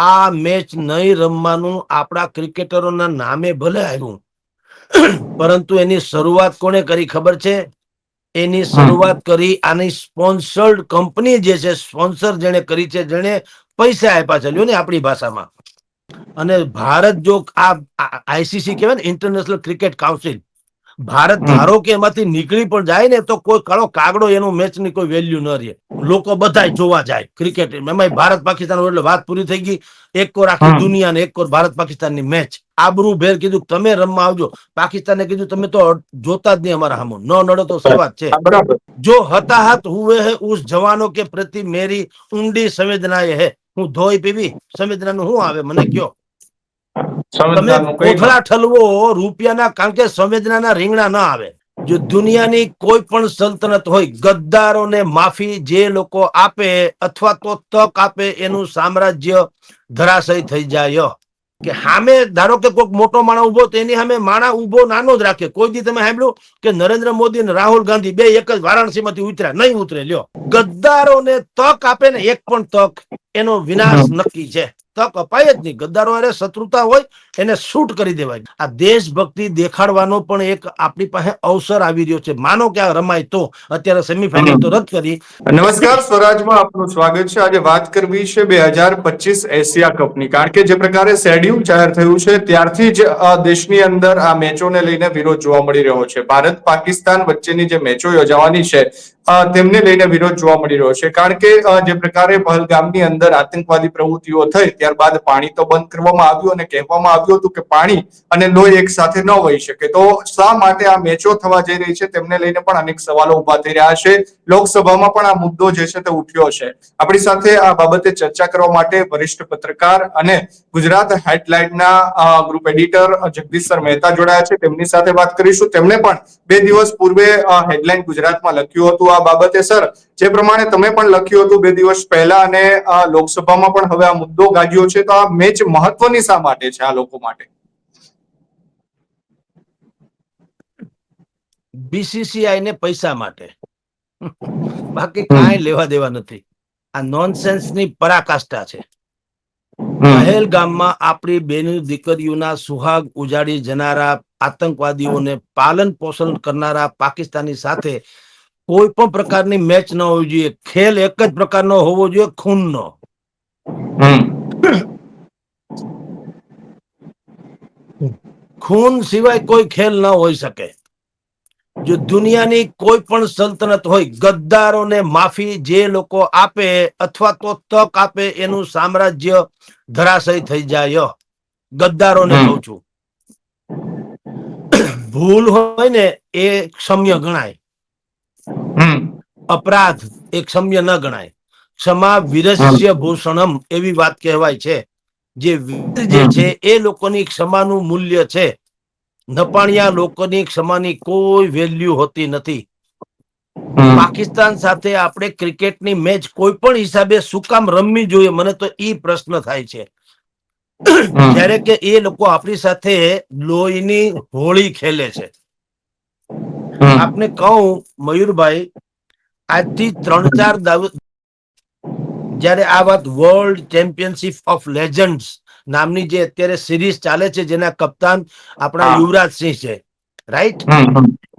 આ મેચ નહીં રમવાનું આપણા ક્રિકેટરોના નામે ભલે આવ્યું, પરંતુ એની શરૂઆત કોણે કરી ખબર છે? એની શરૂઆત કરી આની સ્પોન્સર્ડ કંપની જે છે, સ્પોન્સર જેને કરી છે, જેને પૈસા આપ્યા છે, લ્યો ને આપણી ભાષામાં. અને ભારત જો આ આઈસીસી કહેવાય ને, ઇન્ટરનેશનલ ક્રિકેટ કાઉન્સિલ, ભારત ધારો કે એમાંથી નીકળી પણ જાય ને તો કોઈ કાળો કાગડો એનો મેચની કોઈ વેલ્યુ ન રહે. લોકો બધા જોવા જાય ક્રિકેટ. એમાં ભારત પાકિસ્તાન એટલે વાત પૂરી થઈ ગઈ. એક કોર આખી દુનિયા ને એક કોર ભારત પાકિસ્તાનની મેચ. આબરૂ ભેર કીધું તમે રમવા આવજો. પાકિસ્તાને કીધું તમે તો જોતા જ નહીં અમારા સામુ, ન નડો તો સી વાત છે. બરાબર. જો હતાહત હુએ હે ઉસ જવાનો કે પ્રતિ મેરી ઊંડી સંવેદનાએ હે. હું ધોઈ પીવી સંવેદના નું શું આવે મને કયો? તમે સંવિધાનનું કઈ ના. કોથળા ઠલવો રૂપિયાના, કારણ કે સંવેદનાના રીંગણા ના આવે. જો દુનિયાની કોઈ પણ સલ્તનત હોય, ગદ્દારોને માફી જે લોકો આપે અથવા તો તક આપે એનું સામ્રાજ્ય ધરાશયી થઈ જાય. કે સામે ધારો કે કોઈક મોટો માણસ ઉભો તો એની સામે માણસ ઉભો નાનો જ રાખે. કોઈ દી તમે સાંભળ્યું કે નરેન્દ્ર મોદી અને રાહુલ ગાંધી બે એક જ વારાણસીમાંથી ઉતર્યા? નહીં ઉતરે. લ્યો, ગદ્દારોને તક આપે ને એક પણ તક, એનો વિનાશ નક્કી છે. તક અપાય જ નહીં. ગદ્દારો અરે શત્રુતા હોય એને શૂટ કરી દેવાય. આ દેશભક્તિ દેખાડવાનો પણ એક આપણી પાસે અવસર આવી રહ્યો છે. માનો કે આ રમાય તો. અત્યારે સેમીફાઈનલ તો રદ કરી. નમસ્કાર, સ્વરાજમાં આપનું સ્વાગત છે. આજે વાત કરવી છે 2025 એશિયા કપની. કારણ કે જે પ્રકારે શેડ્યુલ જાહેર થયું છે ત્યારથી જ દેશની અંદર આ મેચોને લઈને વિરોધ જોવા મળી રહ્યો છે. ભારત પાકિસ્તાન વચ્ચેની જે મેચો યોજાવાની છે તેમને લઈને વિરોધ જોવા મળી રહ્યો છે. કારણ કે જે પ્રકારે પહલગામની અંદર આતંકવાદી પ્રવૃત્તિઓ થઈ ત્યારબાદ પાણી તો બંધ કરવામાં આવ્યું અને કહેવામાં આવ્યું હતું કે પાણી અને લોહી એક સાથે ન વહી શકે. તો શા માટે આ મેચો થવા જઈ રહી છે તેમને લઈને પણ અનેક સવાલો ઉભા થઈ રહ્યા છે. લોકસભામાં પણ આ મુદ્દો જે છે તે ઉઠ્યો છે. આપણી સાથે આ બાબતે ચર્ચા કરવા માટે વરિષ્ઠ પત્રકાર અને ગુજરાત હેડલાઇનના ગ્રુપ એડિટર જગદીશ મહેતા જોડાયા છે. તેમની સાથે વાત કરીશું. તેમણે પણ 2 દિવસ પૂર્વે હેડલાઇન ગુજરાતમાં લખ્યું હતું આ બાબતે. સર, જે પ્રમાણે તમે પણ લખ્યું હતું 2 દિવસ પહેલા અને લોકસભામાં પણ હવે આ મુદ્દો ગાજ્યો છે, તો આ મેચ મહત્વની શા માટે છે આ લોકો માટે? બીસીસીઆઈ ને પૈસા માટે, બાકી કાંઈ લેવા દેવા નથી. આ નોનસેન્સની પરાકાષ્ઠા છે. પહેલગામમાં આપણી બેની દીકરીઓના સુહાગ ઉજાડી જનારા આતંકવાદીઓને પાલન પોષણ કરનારા પાકિસ્તાની સાથે કોઈ પણ પ્રકારની મેચ ન હોવી જોઈએ. ખેલ એક જ પ્રકારનો હોવો જોઈએ, ખૂનનો. ખૂન સિવાય કોઈ ખેલ ન હોઈ શકે. જો દુનિયાની કોઈ પણ સલ્તનત હોય, ગદ્દારોને માફી જે લોકો આપે અથવા તો તક આપે એનું સામ્રાજ્ય ધરાશયી થઈ જાય. ગદ્દારોને કહું છું. ભૂલ હોય ને એ ક્ષમ્ય ગણાય, અપરાધ એ ક્ષમ્ય ન ગણાય. ક્ષમા વીરસ્ય ભૂષણમ એવી વાત કહેવાય છે. જે વીર જે છે એ લોકોની ક્ષમાનું મૂલ્ય છે. નપાણિયા લોકોની ક્ષમાની કોઈ વેલ્યુ હોતી નથી. પાકિસ્તાન સાથે આપણે ક્રિકેટની મેચ કોઈ પણ હિસાબે શું કામ રમવી જોઈએ? મને તો ઈ પ્રશ્ન થાય છે. જ્યારે કે એ લોકો આપણી સાથે લોહીની હોળી ખેલે છે. આપને કહું મયુરભાઈ, આજથી 3-4 જયારે આ વાત વર્લ્ડ ચેમ્પિયનશિપ ઓફ લેજન્ડ્સ નામની જે અત્યારે સિરીઝ ચાલે છે, જેના કપ્તાન આપણા યુવરાજસિંહ છે, રાઈટ?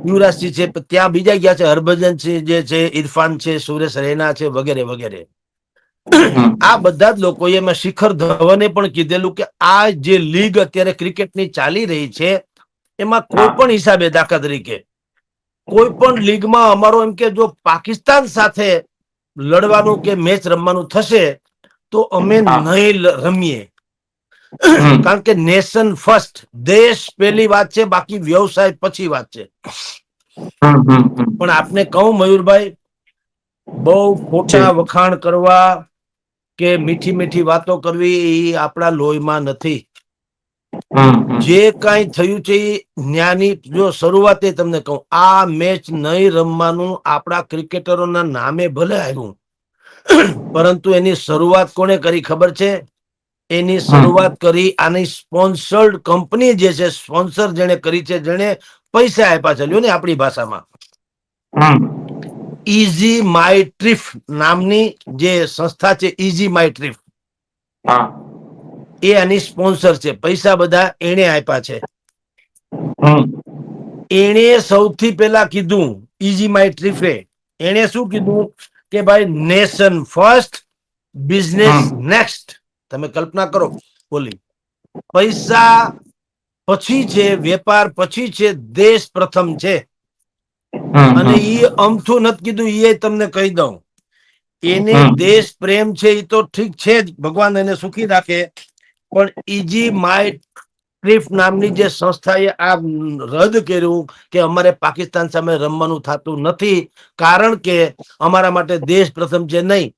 યુવરાજસિંહ છે, ત્યાં બીજા ગયા છે, હરભજન સિંહ જે છે, ઇરફાન છે, સુરેશ રૈના છે, વગેરે વગેરે. આ બધા જ લોકોએ, મેં શિખર ધવને પણ કીધેલું કે આ જે લીગ અત્યારે ક્રિકેટની ચાલી રહી છે એમાં કોઈ પણ હિસાબે, દાખલા તરીકે કોઈ પણ લીગમાં અમારો એમ કે જો પાકિસ્તાન સાથે લડવાનું કે મેચ રમવાનું થશે તો અમે નહીં રમીએ. કારણ કે નેશન ફર્સ્ટ, દેશ પહેલી વાત છે, બાકી વ્યવસાય પછી વાત છે. પણ આપને કહું મયુરભાઈ, બહુ ખોટા વખાણ કરવા કે મીઠી મીઠી વાતો કરવી એ આપણા લોહીમાં નથી. જે કઈ થયું છે એ જ્ઞાની, જો શરૂઆત તમને કહું, આ મેચ નહીં રમવાનું આપણા ક્રિકેટરોના નામે ભલે આવ્યું, પરંતુ એની શરૂઆત કોણે કરી ખબર છે? એની શરૂઆત કરી આની સ્પોન્સર્ડ કંપની જે છે, સ્પોન્સર જેને કરી છે, જેને પૈસા આપ્યા છે, લ્યો ને આપણી ભાષામાં. ઈઝી માય ટ્રીપ નામની જે સંસ્થા છે, ઈઝી માય ટ્રીપ, એ આની સ્પોન્સર છે. પૈસા બધા એણે આપ્યા છે. એણે સૌથી પહેલા કીધું ઈઝી માય ટ્રીફે, એણે શું કીધું કે ભાઈ નેશન ફર્સ્ટ બિઝનેસ નેક્સ્ટ. તમે કલ્પના કરો બોલી, પૈસા પછી છે, વેપાર પછી છે, દેશ પ્રથમ છે. અને ઈ અમથું નથી કીધું, એ તમને કહી દઉં, એને દેશ પ્રેમ છે એ તો ઠીક છે જ, ભગવાન એને સુખી રાખે, પણ ઈજી માય ટ્રીફ નામની જે સંસ્થાએ આ રદ કર્યું કે અમારે પાકિસ્તાન સામે રમવાનું થતું નથી, કારણ કે અમારા માટે દેશ પ્રથમ છે. નહીં,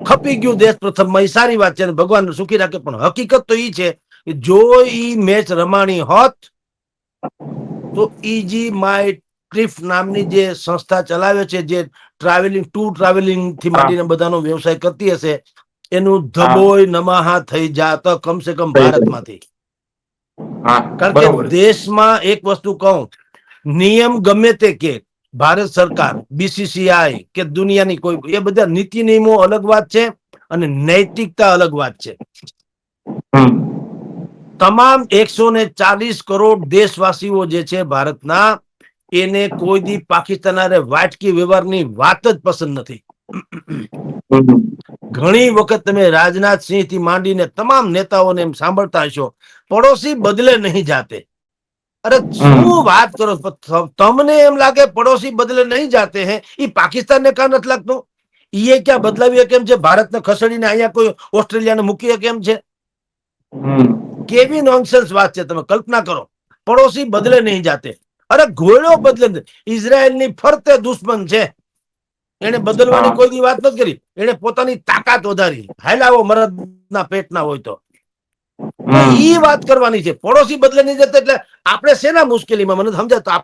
ખપી ગયું દેશ પ્રથમ માં, એ સારી વાત છે, ભગવાન સુખી રાખે, પણ હકીકત તો ઈ છે કે જો ઈ મેચ રમાણી હોત તો ઈજી માય ટ્રીફ નામની જે સંસ્થા ચલાવે છે, જે ટ્રાવેલિંગ ટૂર ટ્રાવેલિંગ થી માંડીને બધાનો વ્યવસાય કરતી હશે, એનું ધબોય નમાહા થઈ જાત કમસે કમ ભારતમાંથી. કારણ કે બરોબર. દેશમાં એક વસ્તુ કહું, નિયમ ગમે તે કે ભારત સરકાર, બીસીસીઆઈ કે દુનિયાની કોઈ, એ બધા નીતિ નિયમો અલગ વાત છે અને નૈતિકતા અલગ વાત છે. તમામ 140 કરોડ દેશવાસીઓ જે છે ભારતના, એને કોઈ દી પાકિસ્તાન હારે વાટકી વ્યવહારની વાત જ પસંદ નથી. ઘણી વખત તમે રાજનાથસિંહ થી માંડીને તમામ નેતાઓને એમ સાંભળતા હશો, પડોશી બદલે નહીં જાતે. અરે શું વાત કરો, તમને એમ લાગે પડોશી બદલે નહીં જાતે હે, એ પાકિસ્તાનને કાં નથી લાગતું? એ ક્યાં બદલાવી કેમ છે? ભારતને ખસેડીને અહીંયા કોઈ ઓસ્ટ્રેલિયાને મૂકી કેમ છે? કેવી નોનસેન્સ વાત છે, તમે કલ્પના કરો. પડોશી બદલે નહીં જાતે. અરે ઘોડો બદલે, ઇઝરાયલની ફરતે દુશ્મન છે, એને બદલવાની કોઈ દી વાત નથી કરી, એને પોતાની તાકાત વધારી. હાલાવો મરદના પેટના હોય તો ઈ વાત કરવાની છે. પડોશી બદલે નહીં જતા એટલે આપણે શેના મુશ્કેલીમાં, મને સમજાય.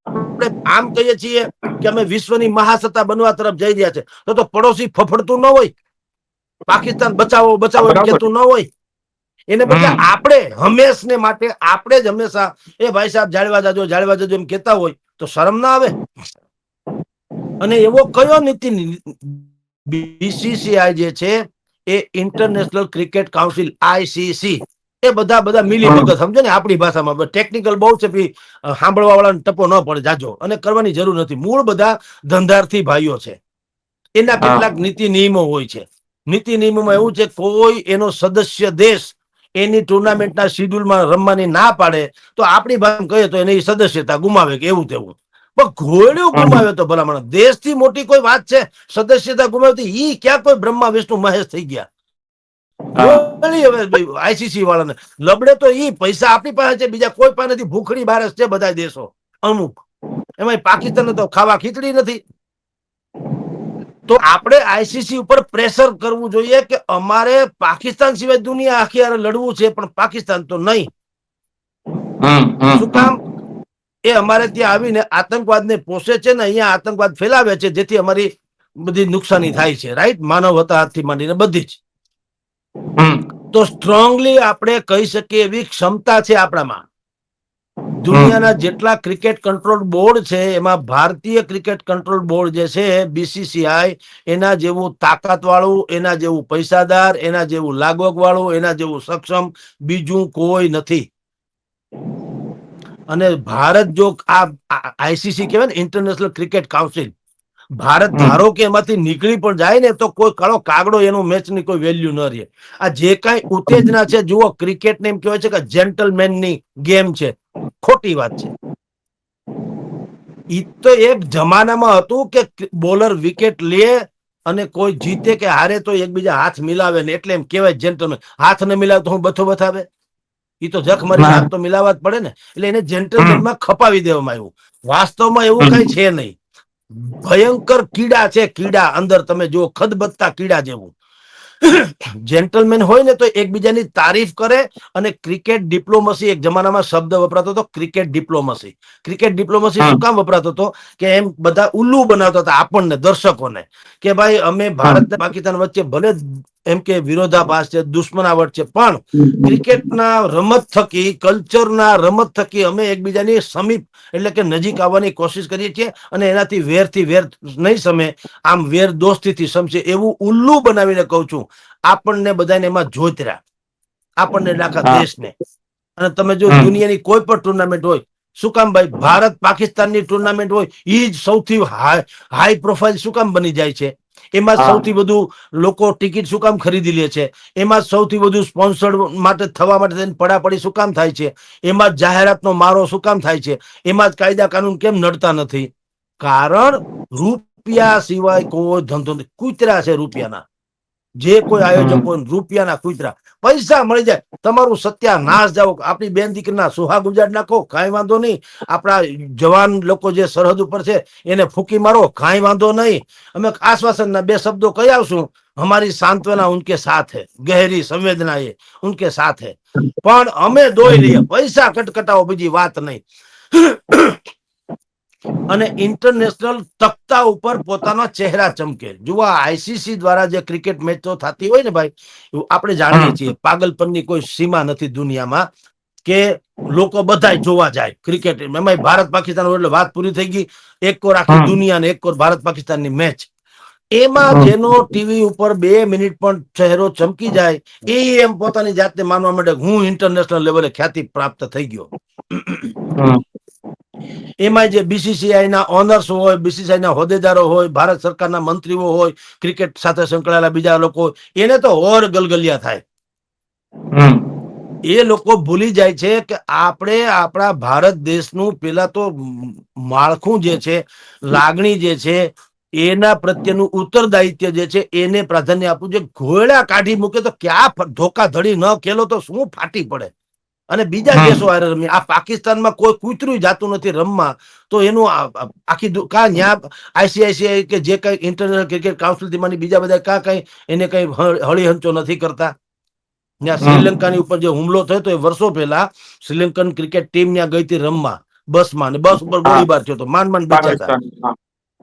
આપણે આમ કહીએ છીએ કે અમે વિશ્વની મહાસત્તા બનવા તરફ જઈ રહ્યા છે, તો પડોશી ફફડતું ન હોય? પાકિસ્તાન બચાવો બચાવો એમ કેતું ન હોય? એને બદલે આપણે હંમેશને માટે આપણે જ હંમેશા એ ભાઈ સાહેબ જાળવા જાજો એમ કેતા હોય તો શરમ ના આવે? અને એવો કયો નીતિ, બીસીસીઆઈ જે છે એ ઇન્ટરનેશનલ ક્રિકેટ કાઉન્સિલ, ICC, એ બધા મિલી ભગત, સમજો ને આપણી ભાષામાં, ટેકનિકલ બહુ છે, સાંભળવા વાળાને ટપો ન પડે જાજો, અને કરવાની જરૂર નથી. મૂળ બધા ધંધાર્થી ભાઈઓ છે. એના કેટલાક નીતિ નિયમો હોય છે. નીતિ નિયમોમાં એવું છે, કોઈ એનો સદસ્ય દેશ એની ટુર્નામેન્ટના શિડ્યુલમાં રમવાની ના પાડે તો આપણી ભાષામાં કહીએ તો એની સદસ્યતા ગુમાવે કે એવું તેવું. પણ ઘોડ્યું ગુમાવે તો ભલામણ, દેશથી મોટી કોઈ વાત છે સદસ્યતા ગુમાવતી? ઈ ક્યાં કોઈ બ્રહ્મા વિષ્ણુ મહેશ થઈ ગયા? હવે આઈસીસી વાળાને લબડે તો ઈ પૈસા આપણી પાસે છે, બીજા કોઈ પાસે નથી. ભૂખડી બારસ છે બધા દેશો અમુક, એમાં પાકિસ્તાન તો ખાવા ખીચડી નથી. તો આપણે આઈસીસી ઉપર પ્રેશર કરવું જોઈએ કે અમારે પાકિસ્તાન સિવાય દુનિયા આખી હારે લડવું છે, પણ પાકિસ્તાન તો નહીં. શું કામ? એ અમારે ત્યાં આવીને આતંકવાદને પોષે છે ને અહીંયા આતંકવાદ ફેલાવે છે, જેથી અમારી બધી નુકસાની થાય છે. રાઈટ? માનવ હાથથી માંડીને બધી જ. તો સ્ટ્રોંગલી આપણે કહી શકીએ એવી ક્ષમતા છે આપણામાં. દુનિયાના જેટલા ક્રિકેટ કંટ્રોલ બોર્ડ છે એમાં ભારતીય ક્રિકેટ કંટ્રોલ બોર્ડ જે છે, બીસીસીઆઈ, એના જેવું તાકાત વાળું, એના જેવું પૈસાદાર, એના જેવું લાગવગ વાળું, એના જેવું સક્ષમ બીજું કોઈ નથી. અને ભારત જો આ આઈસીસી કહેવાય ને, ઇન્ટરનેશનલ ક્રિકેટ કાઉન્સિલ, ભારત ધારો કે એમાંથી નીકળી પણ જાય ને તો કોઈ કાળો કાગડો એનું મેચની કોઈ વેલ્યુ ન રહે. આ જે કાંઈ ઉત્તેજના છે, જુઓ, ક્રિકેટને એમ કહેવાય છે કે જેન્ટલમેનની ગેમ છે. ખોટી વાત છે. ઈ તો એક જમાનામાં હતું કે બોલર વિકેટ લે અને કોઈ જીતે કે હારે તો એકબીજા હાથ મિલાવે ને, એટલે એમ કહેવાય જેન્ટલમેન. હાથ ન મિલાવે તો હું બથો બતાવે? ઈ તો જખ મારીને હાથ તો મિલાવવા જ પડે ને. એટલે એને જેન્ટલમેનમાં ખપાવી દેવામાં આવ્યું. વાસ્તવમાં એવું કઈ છે નહીં. ભયંકર કીડા છે, કીડા અંદર તમે જુઓ, ખદબદતા કીડા જેવું. જેન્ટલમેન હોય ને તો એકબીજાની તારીફ કરે. અને ક્રિકેટ ડિપ્લોમસી એક જમાનામાં શબ્દ વપરાતો હતો, ક્રિકેટ ડિપ્લોમસી. ક્રિકેટ ડિપ્લોમસી શું કામ વપરાતો હતો? કે એમ બધા ઉલ્લુ બનાવતા હતા આપણને, દર્શકોને, કે ભાઈ અમે ભારત અને પાકિસ્તાન વચ્ચે ભલે એમ કે વિરોધાભાસ છે, દુશ્મનાવટ છે, પણ ક્રિકેટના રમત થકી, કલ્ચરના રમત થકી અમે એકબીજાની સમીપ એટલે કે નજીક આવવાની કોશિશ કરીએ છીએ, અને એનાથી વેરથી વેર નહીં સમે, આમ વેર દોસ્તીથી સમશે, એવું ઉલ્લુ બનાવીને કહું છું. આપણને બધાને એમાં જોતર્યા. આપણને એટલે આખા હા. દેશને. અને તમે જો હમ. દુનિયાની કોઈ પણ ટુર્નામેન્ટ હોય, શું કામ ભાઈ ભારત પાકિસ્તાનની ટુર્નામેન્ટ હોય એ જ સૌથી હાઈ પ્રોફાઇલ શું કામ બની જાય છે? એમાં હા. સૌથી વધુ લોકો ટિકિટ શું કામ ખરીદી લે છે? એમાં સૌથી વધુ સ્પોન્સર માટે થવા માટે પડાપડી શું કામ થાય છે? એમાં જાહેરાતનો મારો શું કામ થાય છે? એમાં જ કાયદા કાનૂન કેમ નડતા નથી? કારણ રૂપિયા સિવાય કોઈ ધંધો નથી. કૂતરા છે રૂપિયાના. જે કોઈ હમ. આયોજકો રૂપિયાના કૂતરા. પૈસા મળી જાય, તમારું સત્યાનાશ જાવ. આપણી બેન દીકરીના સુહાગ ઉજાડ નાખો, કાંઈ વાંધો નહીં. આપણા જવાન લોકો જે સરહદ ઉપર છે એને ફૂંકી મારો, કાંઈ વાંધો નહીં. અમે આશ્વાસનના 2 શબ્દો કહી આવશું. हमारी सांत्वना उनके साथ है, गहरी संवेदना ये उनके साथ है. પણ અમે દોઈ લઈએ, પૈસા કટકટાવો, બીજી વાત નહીં. અને ઇન્ટરનેશનલ તખ્તા ઉપર પોતાના ચહેરા ચમકે. જુઓ, આઈસીસી દ્વારા જે ક્રિકેટ મેચો થતી હોય ને ભાઈ, આપણે જાણીએ છીએ પાગલપનની કોઈ સીમા નથી દુનિયામાં, કે લોકો બધા જોવા જાય ક્રિકેટ. એમાં ભારત પાકિસ્તાન એટલે વાત પૂરી થઈ ગઈ. એક કોર આખી દુનિયા ને એક કોર ભારત પાકિસ્તાનની મેચ. એમાં જેનો ટીવી ઉપર 2 મિનિટ પણ ચહેરો ચમકી જાય, એ એમ પોતાની જાતને માનવા માંડે હું ઇન્ટરનેશનલ લેવલે ખ્યાતિ પ્રાપ્ત થઈ ગયો. એમાં જે બીસીસીઆઈ ના ઓનર્સ હોય, બીસીસીઆઈ ના હોદ્દેદારો હોય, ભારત સરકારના મંત્રીઓ હોય, ક્રિકેટ સાથે સંકળાયેલા બીજા લોકો, એને તો ઓર ગલગલિયા થાય. એ લોકો ભૂલી જાય છે કે આપણે આપણા ભારત દેશનું પેલા તો માળખું જે છે, લાગણી જે છે, એના પ્રત્યેનું ઉત્તરદાયિત્વ જે છે એને પ્રાધાન્ય આપવું છે. ઘોડા કાઢી મૂકે તો ક્યાં ધોકાધડી ન ખેલો તો શું ફાટી પડે. અને બીજા દેશો હારે રમી. આ પાકિસ્તાનમાં કોઈ કૂતરું જાતું નથી રમવા, તો એનું આખી આઈસીઆઈસીઆઈ કે જે કઈ ઇન્ટરનેશનલ ક્રિકેટ કાઉન્સિલ થી બીજા બધા કાં કઈ એને કઈ હળીહંચો નથી કરતા. ત્યાં શ્રીલંકાની ઉપર જે હુમલો થયો હતો એ વર્ષો પહેલા શ્રીલંકન ક્રિકેટ ટીમ ત્યાં ગઈ હતી રમવા બસમાં, અને બસ ઉપર ગોળીબાર થયો હતો, માંડ બચ્યા હતા પાકિસ્તાન.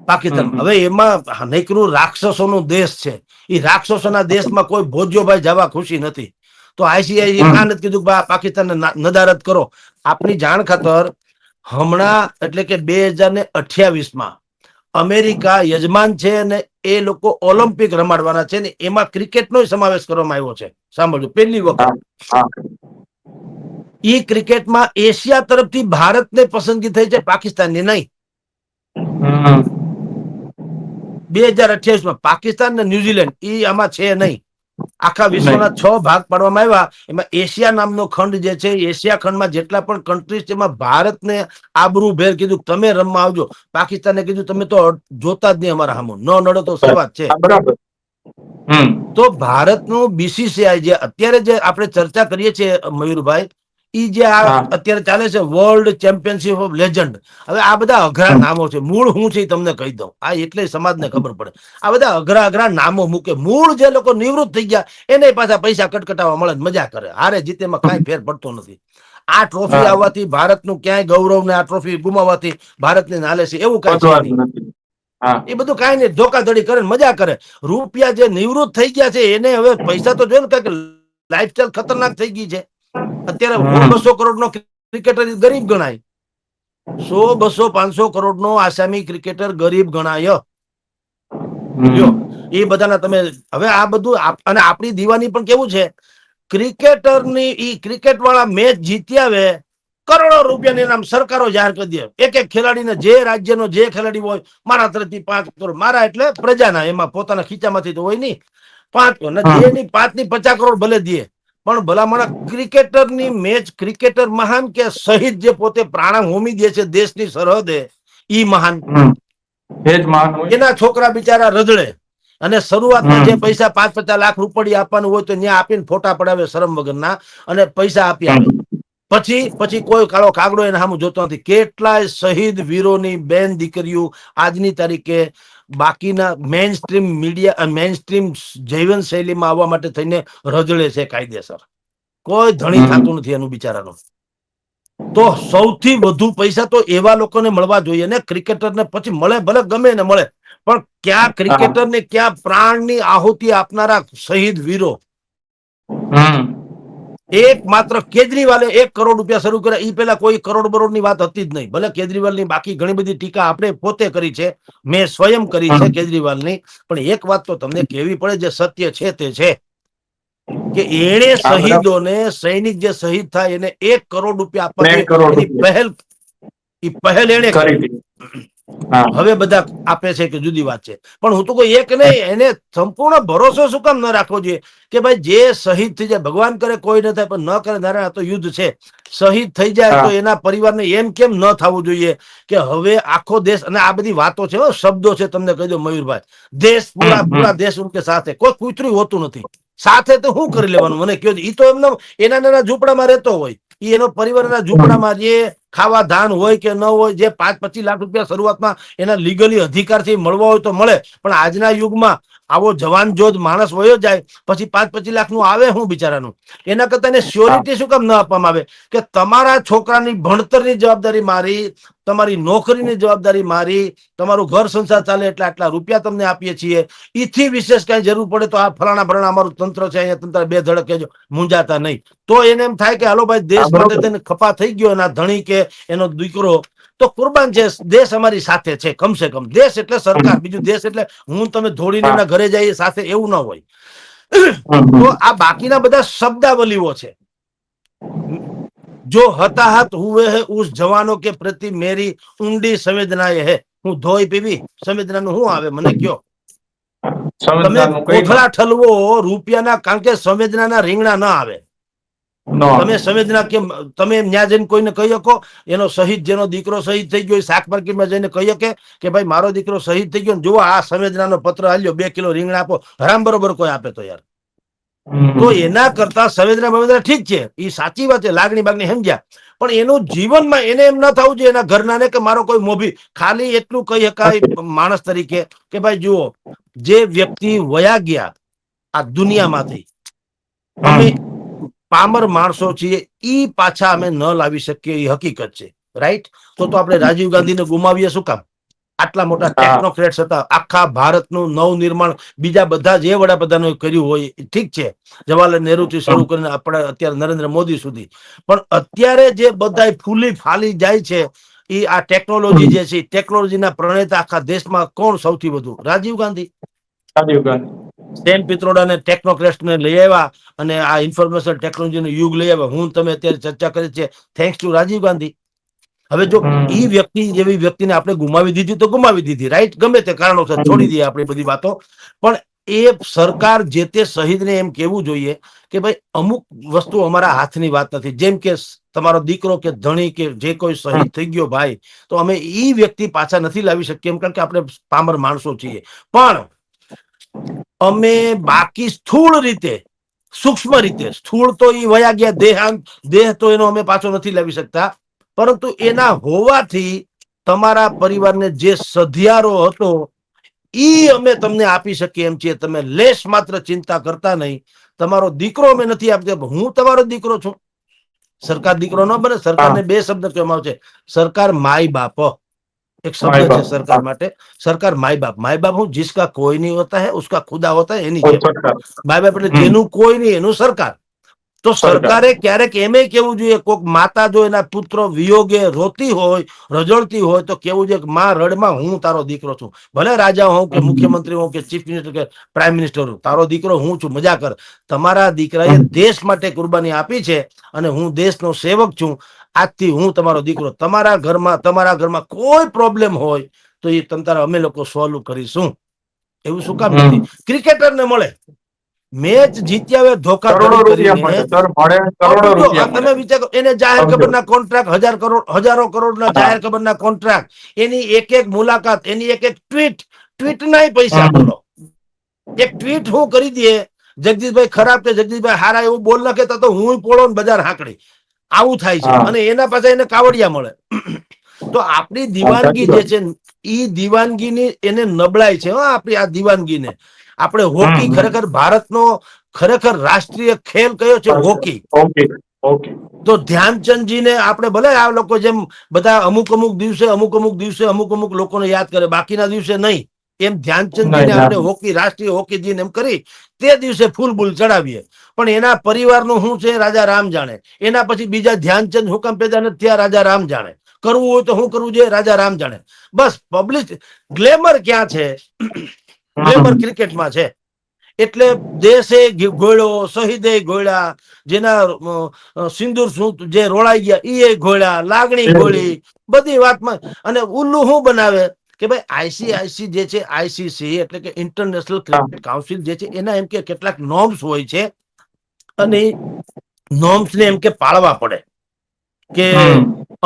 પાકિસ્તાનમાં. હવે એમાં નૈકરું રાક્ષસોનો દેશ છે. એ રાક્ષસોના દેશમાં કોઈ ભોજ્યોભાઈ જવા ખુશી નથી. તો આઈસીઆઈ કાં નથી કીધું પાકિસ્તાનને નદારદ કરો. આપની જાણ ખાતર હમણાં એટલે કે 2028માં અમેરિકા યજમાન છે અને એ લોકો ઓલિમ્પિક રમાડવાના છે ને એમાં ક્રિકેટનો સમાવેશ કરવામાં આવ્યો છે. સાંભળજો, પહેલી વખત ઈ ક્રિકેટમાં એશિયા તરફથી ભારતને પસંદગી થઈ છે, પાકિસ્તાનની નહીં. 2028માં પાકિસ્તાન ને ન્યુઝીલેન્ડ ઈ આમાં છે નહીં. આખા વિશ્વના 6 ભાગ પાડવામાં આવ્યા. એમાં એશિયા નામનો ખંડ જે છે, એશિયા ખંડમાં જેટલા પણ કન્ટ્રીઝ છે એમાં ભારતને આબરૂભેર કીધું તમે રમવા આવજો. પાકિસ્તાને કીધું તમે તો જોતા જ નહીં અમારા સામું, ન નડો તો સેવા જ છે. બરાબર. તો ભારતનું બીસીસીઆઈ જે અત્યારે જે આપણે ચર્ચા કરીએ છીએ મયુરભાઈ, ઈ જે આ અત્યારે ચાલે છે વર્લ્ડ ચેમ્પિયનશિપ ઓફ લેજન્ડ. હવે આ બધા અઘરા નામો છે. મૂળ હું છે તમને કહી દઉં, આ એટલે સમાજને ખબર પડે. આ બધા અઘરા નામો મૂકે. મૂળ જે લોકો નિવૃત્ત થઈ ગયા એને પાછા પૈસા કટકટાવા મળે, મજા કરે. હારે જીતેમાં કાંઈ ફેર પડતો નથી. આ ટ્રોફી આવવાથી ભારતનું ક્યાંય ગૌરવ ને આ ટ્રોફી ગુમાવવાથી ભારતને નાલે છે એવું કઈ છે નહીં. એ બધું કાંઈ નહીં, ધોકાધડી કરે, મજા કરે. રૂપિયા જે નિવૃત્ત થઈ ગયા છે એને હવે પૈસા તો જોઈએ ને, કઈક લાઈફસ્ટાઈલ ખતરનાક થઈ ગઈ છે. અત્યારે 100-200 કરોડનો ક્રિકેટર ગરીબ ગણાય. 100-200-500 કરોડનો આસામી ક્રિકેટર ગરીબ ગણાય. એ બધાના તમે હવે આ બધું. અને આપણી દીવાની પણ કેવું છે, ક્રિકેટરની ઈ ક્રિકેટ વાળા મેચ જીતી આવે, કરોડો રૂપિયાની નામ સરકારો જાહેર કરી દે. એક ખેલાડીને, જે રાજ્યનો જે ખેલાડી હોય, મારા તરફથી 5 કરોડ. મારા એટલે પ્રજાના, એમાં પોતાના ખીચામાંથી તો હોય નહીં. 5 કરોડ જે ની 5 ની 50 કરોડ ભલે દે, પણ ભલામણ ક્રિકેટરની મેચ, ક્રિકેટર મહાન કે શહીદ જે પોતે પ્રાણ હોમી દે છે દેશની સરહદે, ઈ મહાન. એના છોકરા બિચારા રજડે. અને શરૂઆતમાં જે પૈસા 5-50 લાખ રૂપિયા આપવાનું હોય તો ત્યાં આપીને ફોટા પડાવે શરમ વગરના, અને પૈસા આપી આવે. પછી કોઈ કાળો કાગડો એને સામું જોતો નથી. કેટલાય શહીદ વીરોની બેન દીકરીઓ આજની તારીખે બાકીના main stream media, main stream જીવન શૈલીમાં આવવા માટે થઈને રજડે છે કાયદેસર. કોઈ ધણી થતું નથી એનું બિચારાનું. તો સૌથી વધુ પૈસા તો એવા લોકોને મળવા જોઈએ ને, ક્રિકેટરને. પછી મળે ભલે ગમે ને મળે, પણ ક્યાં ક્રિકેટરને, ક્યાં પ્રાણની આહુતિ આપનારા શહીદ વીરો. એક માત્ર કેજરીવાલે 1 કરોડ રૂપિયા શરૂ કર્યા. એ પેલા કોઈ કરોડ ની વાત હતી જ નહીં. ભલે કેજરીવાલની બાકી ઘણી બધી ટીકા આપણે પોતે કરી છે, મેં સ્વયં કરી છે કેજરીવાલની. પણ એક વાત તો તમને કહેવી પડે, જે સત્ય છે તે છે. કે એણે આ બરાબર. શહીદોને, સૈનિક જે શહીદ થાય એને 1 કરોડ રૂપિયા આપવા 1 જોઈએ. કરોડ એની રૂપિયા પહેલ એણે કરી કરી. હતી. હા. હવે બધા આપે છે કે જુદી વાત છે, પણ હું તો કોઈ એક નહીં, એને સંપૂર્ણ ભરોસો શું કામ ન રાખવો જોઈએ કે ભાઈ જે શહીદ થઈ જાય, ભગવાન કરે કોઈ ન થાય, પણ ન કરે નારાયણ, આ તો યુદ્ધ છે. શહીદ થઈ જાય તો હા. એના પરિવારને એમ કેમ ન થવું જોઈએ કે હવે આખો દેશ, અને આ બધી વાતો છે, શબ્દો છે, તમને કહી દો મયુરભાઈ, દેશ પૂરા દેશ ઉનકે સાથે, કોઈ કૂતરું હોતું નથી સાથે, તો શું કરી લેવાનું મને કયો? ઈ તો એમને એના નાના ઝૂંપડામાં રહેતો હોય, ઈ એનો પરિવાર એના ઝૂંપડામાં, જે ખાવા ધાન હોય કે ન હોય, જે 5-25 લાખ રૂપિયા શરૂઆતમાં એના લીગલી અધિકારથી મળવા હોય તો મળે, પણ આજના યુગમાં આવો જવાન જોધ માણસ વયો જાય પછી 5-25 લાખ નું આવે હું બિચારાનું? એના કરતા એને શ્યોરિટી શું કામ ન આપવામાં આવે કે તમારા છોકરાની ભણતરની જવાબદારી મારી, તમારી નોકરીની જવાબદારી મારી, તમારું ઘર સંસાર ચાલે એટલે આટલા રૂપિયા તમને આપીએ છીએ, ઈથી વિશેષ કઈ જરૂર પડે તો આ ફલાણા અમારું તંત્ર છે, અહીંયા તંત્ર, બે ધડક કહેજો, મૂંઝાતા નહીં. તો એને એમ થાય કે હાલો ભાઈ, હા, દેશ માટે બરોબર. તેને ખપા થઈ ગયો, એના ધણી કે એનો દીકરો તો કુરબાન છે, દેશ અમારી સાથે છે. કમસે કમ દેશ એટલે સરકાર, બીજું દેશ એટલે હું તમે ધોડીને હા. એના ઘરે જઈએ સાથે, એવું ના હોય. હમ, તો હમ. આ બાકીના બધા શબ્દાવલીઓ છે. જો હતાહત હુએ હે ઉસ જવાનો કે પ્રતિ મેરી ઊંડી સંવેદનાએ હે. હું ધોઈ પીવી, સંવેદનાનું શું આવે મને કયો? તમે સંવિધાનનું કઈ ન કોથળા ઠલવો રૂપિયાના, કારણ કે સંવેદનાના રીંગણા ના આવે. તમે સંવેદના કેમ, તમે ન્યા જઈને કોઈને કહી શકો? એનો શહીદ, જેનો દીકરો શહીદ થઈ ગયો, શાક માર્કેટમાં જઈને કહી શકે કે ભાઈ મારો દીકરો શહીદ થઈ ગયો, જુઓ આ સંવેદનાનો પત્ર આલ્યો, 2 કિલો રીંગણા આપો, હરામ બરોબર કોઈ આપે તો યાર. તો હમ. એના કરતા સંવેદના બવેદના ઠીક છે, એ સાચી વાત છે, લાગણી બાગણી સમજ્યા, પણ એનું જીવનમાં એને એમ ના થવું જોઈએ એના ઘરનાને કે મારો કોઈ મોભી. ખાલી એટલું કહી શકાય માણસ તરીકે કે ભાઈ જુઓ, જે વ્યક્તિ વયા ગયા આ દુનિયામાંથી, અમે હમ. પામર માણસો છીએ, ઈ પાછા અમે ન લાવી શકીએ, એ હકીકત છે. રાઈટ? તો આપણે રાજીવ ગાંધીને ગુમાવીએ શું કામ? આટલા મોટા હા. ટેકનોક્રેટ્સ હતા, આખા ભારતનું નવનિર્માણ બીજા બધા જે વડાપ્રધાનો કર્યું હોય ઠીક છે, જવાહરલાલ નહેરુ થી શરૂ કરીને આપણે અત્યારે નરેન્દ્ર મોદી સુધી, પણ અત્યારે જે બધા ફૂલી ફાલી જાય છે, એ આ ટેકનોલોજી જે છે, ટેકનોલોજીના પ્રણેતા આખા દેશમાં કોણ સૌથી વધુ? રાજીવ ગાંધી. રાજીવ ગાંધી. સેમ પિત્રોડા ને ટેકનોક્રેસ્ટને લઈ આવ્યા અને આ ઇન્ફોર્મેશન ટેકનોલોજીનો યુગ લઈ આવ્યા. હું તમે અત્યારે ચર્ચા કરી છે, થેન્ક્સ ટુ રાજીવ ગાંધી. હવે જો ઈ વ્યક્તિ જેવી વ્યક્તિને આપણે ગુમાવી દીધી તો ગુમાવી દીધી, રાઈટ? ગમે તે કારણોસર છોડી દઈએ આપણે બધી વાતો, પણ એ સરકાર જે તે શહીદને એમ કેવું જોઈએ કે ભાઈ અમુક વસ્તુ અમારા હાથની વાત નથી, જેમ કે તમારો દીકરો કે ધણી કે જે કોઈ શહીદ થઈ ગયો ભાઈ, તો અમે ઈ વ્યક્તિ પાછા નથી લાવી શકીએ એમ, કારણ કે આપણે પામર માણસો છીએ, પણ અમે બાકી સ્થૂળ રીતે, સૂક્ષ્મ રીતે, સ્થૂળ તો એ વયા ગયા, દેહ તો એનો અમે પાછો નથી લાવી શકતા, પરંતુ એના હોવાથી તમારા પરિવારને જે સધિયારો હતો ઈ અમે તમને આપી શકીએ એમ છીએ. તમે લેશ માત્ર ચિંતા કરતા નહીં. તમારો દીકરો અમે નથી આપતા, હું તમારો દીકરો છું. સરકાર દીકરો ન બને. હા. સરકારને 2 શબ્દ કહેવામાં આવે છે, સરકાર માય બાપ, એક માય શબ્દ છે બાપ. સરકાર હા. માટે. સરકાર માય બાપ, માય બાપ હું जिसका कोई नहीं होता है उसका खुदा होता है, એની કોઈ જેમ સરકાર. માય બાપ એટલે હમ. જેનું કોઈ નહીં એનું સરકાર. તો સરકાર. સરકારે ક્યારેક એમ કેવું જોઈએ, કોઈક માતા જો એના પુત્ર વિયોગે રોતી હોય, રજળતી હોય, તો કેવું જોઈએ કે માં રડમાં, હું તારો દીકરો છું. ભલે રાજા હોઉં કે મુખ્યમંત્રી હોઉં કે ચીફ મિનિસ્ટર કે પ્રાઇમ મિનિસ્ટર હોઉં, તારો દીકરો હું છું, મજા કર. તમારા દીકરાએ દેશ માટે કુરબાની આપી છે અને હું દેશનો સેવક છું. આજથી હું તમારો દીકરો. તમારા ઘરમાં કોઈ પ્રોબ્લેમ હોય તો એ તમતારા અમે લોકો સોલ્વ કરીશું. એવું શું કામ નથી? ક્રિકેટરને મળે, મેચ જીત્યા હવે કરોડો ધોખાધડી રૂપિયા કરીને, મળે સર, મળે કરોડો સમજો, રૂપિયા મળે. તમે વિચારો, એને જાહેર સમજો. ખબરના કોન્ટ્રાક્ટ, હજારો કરોડના હા. જાહેર ખબરના કોન્ટ્રાક્ટ, એની એક એક મુલાકાત, એની એક એક ટ્વીટના પૈસા, હમ. બોલો. એક ટ્વીટ હું કરી દે, જગદીશભાઈ ખરાબ કે જગદીશભાઈ હારા એવું બોલ નાખે તો હું પોળો ને બજાર હાંકડી, આવું થાય છે. હા. અને એના પાસે એને કાવડિયા મળે. તો આપણી હા, સાચી દીવાનગી જે વાત. છે, ઈ દીવાનગીની એને નબળાઈ છે. આપણી આ દીવાનગીને આપણે હોકી, હમ. ખરેખર ભારતનો ખરેખર રાષ્ટ્રીય ખેલ કયો છે? હોકી. ઓકે. ઓકે. તો ધ્યાનચંદજીને આપણે ભલે આ લોકો જેમ બધા અમુક અમુક દિવસે લોકોને યાદ કરે, બાકીના દિવસે નહીં, એમ ધ્યાનચંદજીને નહીં, ના. આપણે હોકી, રાષ્ટ્રીય હોકી દિન એમ કરી તે દિવસે ફૂલબૂલ ચડાવીએ. પણ એના પરિવારનું શું છે રાજા રામ જાણે. એના પછી બીજા ધ્યાનચંદ હુકમ પેદા નથી થયા, રાજા રામ જાણે. કરવું હોય તો શું કરવું જોઈએ, રાજા રામ જાણે. બસ પબ્લિક ગ્લેમર ક્યાં છે? ગ્લેમર હમ. ક્રિકેટમાં છે. એટલે દેશે ગોળ્યો, શહીદે ગોળ્યા, જેના સિંદૂર શું જે રોળાઈ ગયા એ ગોળ્યા, લાગણી ગોળી, બધી વાતમાં. અને ઉલ્લુ શું બનાવે કે ભાઈ આઈસીઆઈસી જે છે, આઈસીસી એટલે કે ઇન્ટરનેશનલ ક્રિકેટ કાઉન્સિલ જે છે, એના એમ કે કેટલાક નોર્મ્સ હોય છે અને નોર્મ્સ ને એમ કે પાળવા પડે કે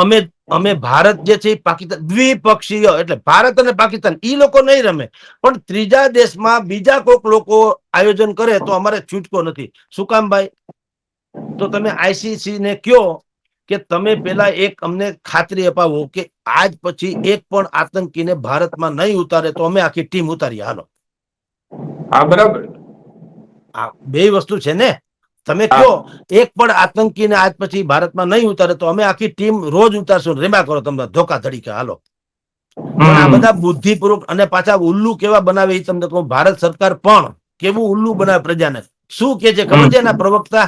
અમે અમે ભારત જે છે પાકિસ્તાન દ્વિપક્ષીય, એટલે ભારત અને પાકિસ્તાન ઈ લોકો નહીં રમે, પણ ત્રીજા દેશમાં બીજા કોઈક લોકો આયોજન કરે તો અમારે છૂટકો નથી. શું કામ ભાઈ? તો તમે આઈસીસી ને કયો કે તમે પેલા એક અમને ખાતરી અપાવો કે આજ પછી એક પણ આતંકીને ભારતમાં નહીં ઉતારે તો અમે આખી ટીમ ઉતારીએ. હાલો, હા, બરાબર. આ બે વસ્તુ છે ને. તમે હા. કયો એક પણ આતંકીને આજ પછી ભારતમાં નહીં ઉતારે તો અમે આખી ટીમ રોજ ઉતારશું. રેમા કરો તમને ધોકા ધડીકા. હાલો, પણ આ બધા બુદ્ધિપૂર્વક અને પાછા ઉલ્લુ કેવા બનાવે એ તમને કહું. ભારત સરકાર પણ કેવું ઉલ્લુ બનાવે પ્રજાને. શું કે છે ખબર છે એના પ્રવક્તા?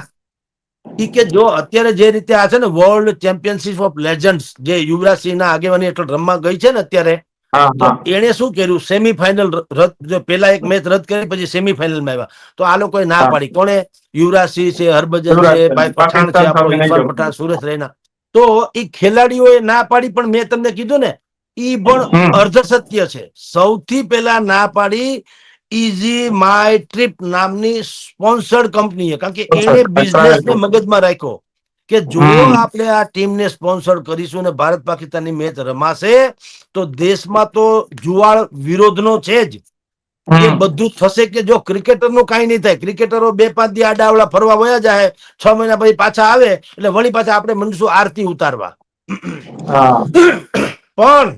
ઈ કે જો અત્યારે જે રીતે આ છે ને વર્લ્ડ ચેમ્પિયનશિપ ઓફ લેજન્ડ્સ જે યુવરાજસિંહ ના આગેવાની હેઠળ રમવા ગઈ છે ને અત્યારે, હા, તો હા. એને શું કર્યું, સેમીફાઈનલ રદ, પેલા એક મેચ રદ કરી પછી સેમીફાઈનલમાં આવ્યા. તો આ લોકોએ ના હા. પાડી. કોણે? યુવરાજસિંહ છે, હરભજન યુવરાજ છે, સિંહ. ભાઈ પઠાણ છે, પાકિસ્તાન આપણો સામે નહીં ઇરફાન જવું. પઠાણ, સુરેશ રૈના. તો એ ખેલાડીઓએ ના પાડી, પણ મેં તમને કીધું ને ઈ પણ અર્ધ સત્ય છે. સૌથી પહેલા ના પાડી ઈઝી માય ટ્રીપ નામની સ્પોન્સર્ડ કંપનીએ, કારણ કે એને બિઝનેસ ને મગજમાં રાખ્યો કે જો આપણે આ ટીમને સ્પોન્સર કરીશું ને ભારત પાકિસ્તાનની મેચ રમાશે તો દેશમાં તો જુવાળ વિરોધનો છે જ. એ બધું જ થશે. કે જો ક્રિકેટરનું કાંઈ નહીં થાય, ક્રિકેટરો 2-5 દી આડાવડા ફરવા વયા જાય, 6 મહિના પછી પાછા આવે એટલે વળી પાછા આપણે મનસું આરતી ઉતારવા. હા. પણ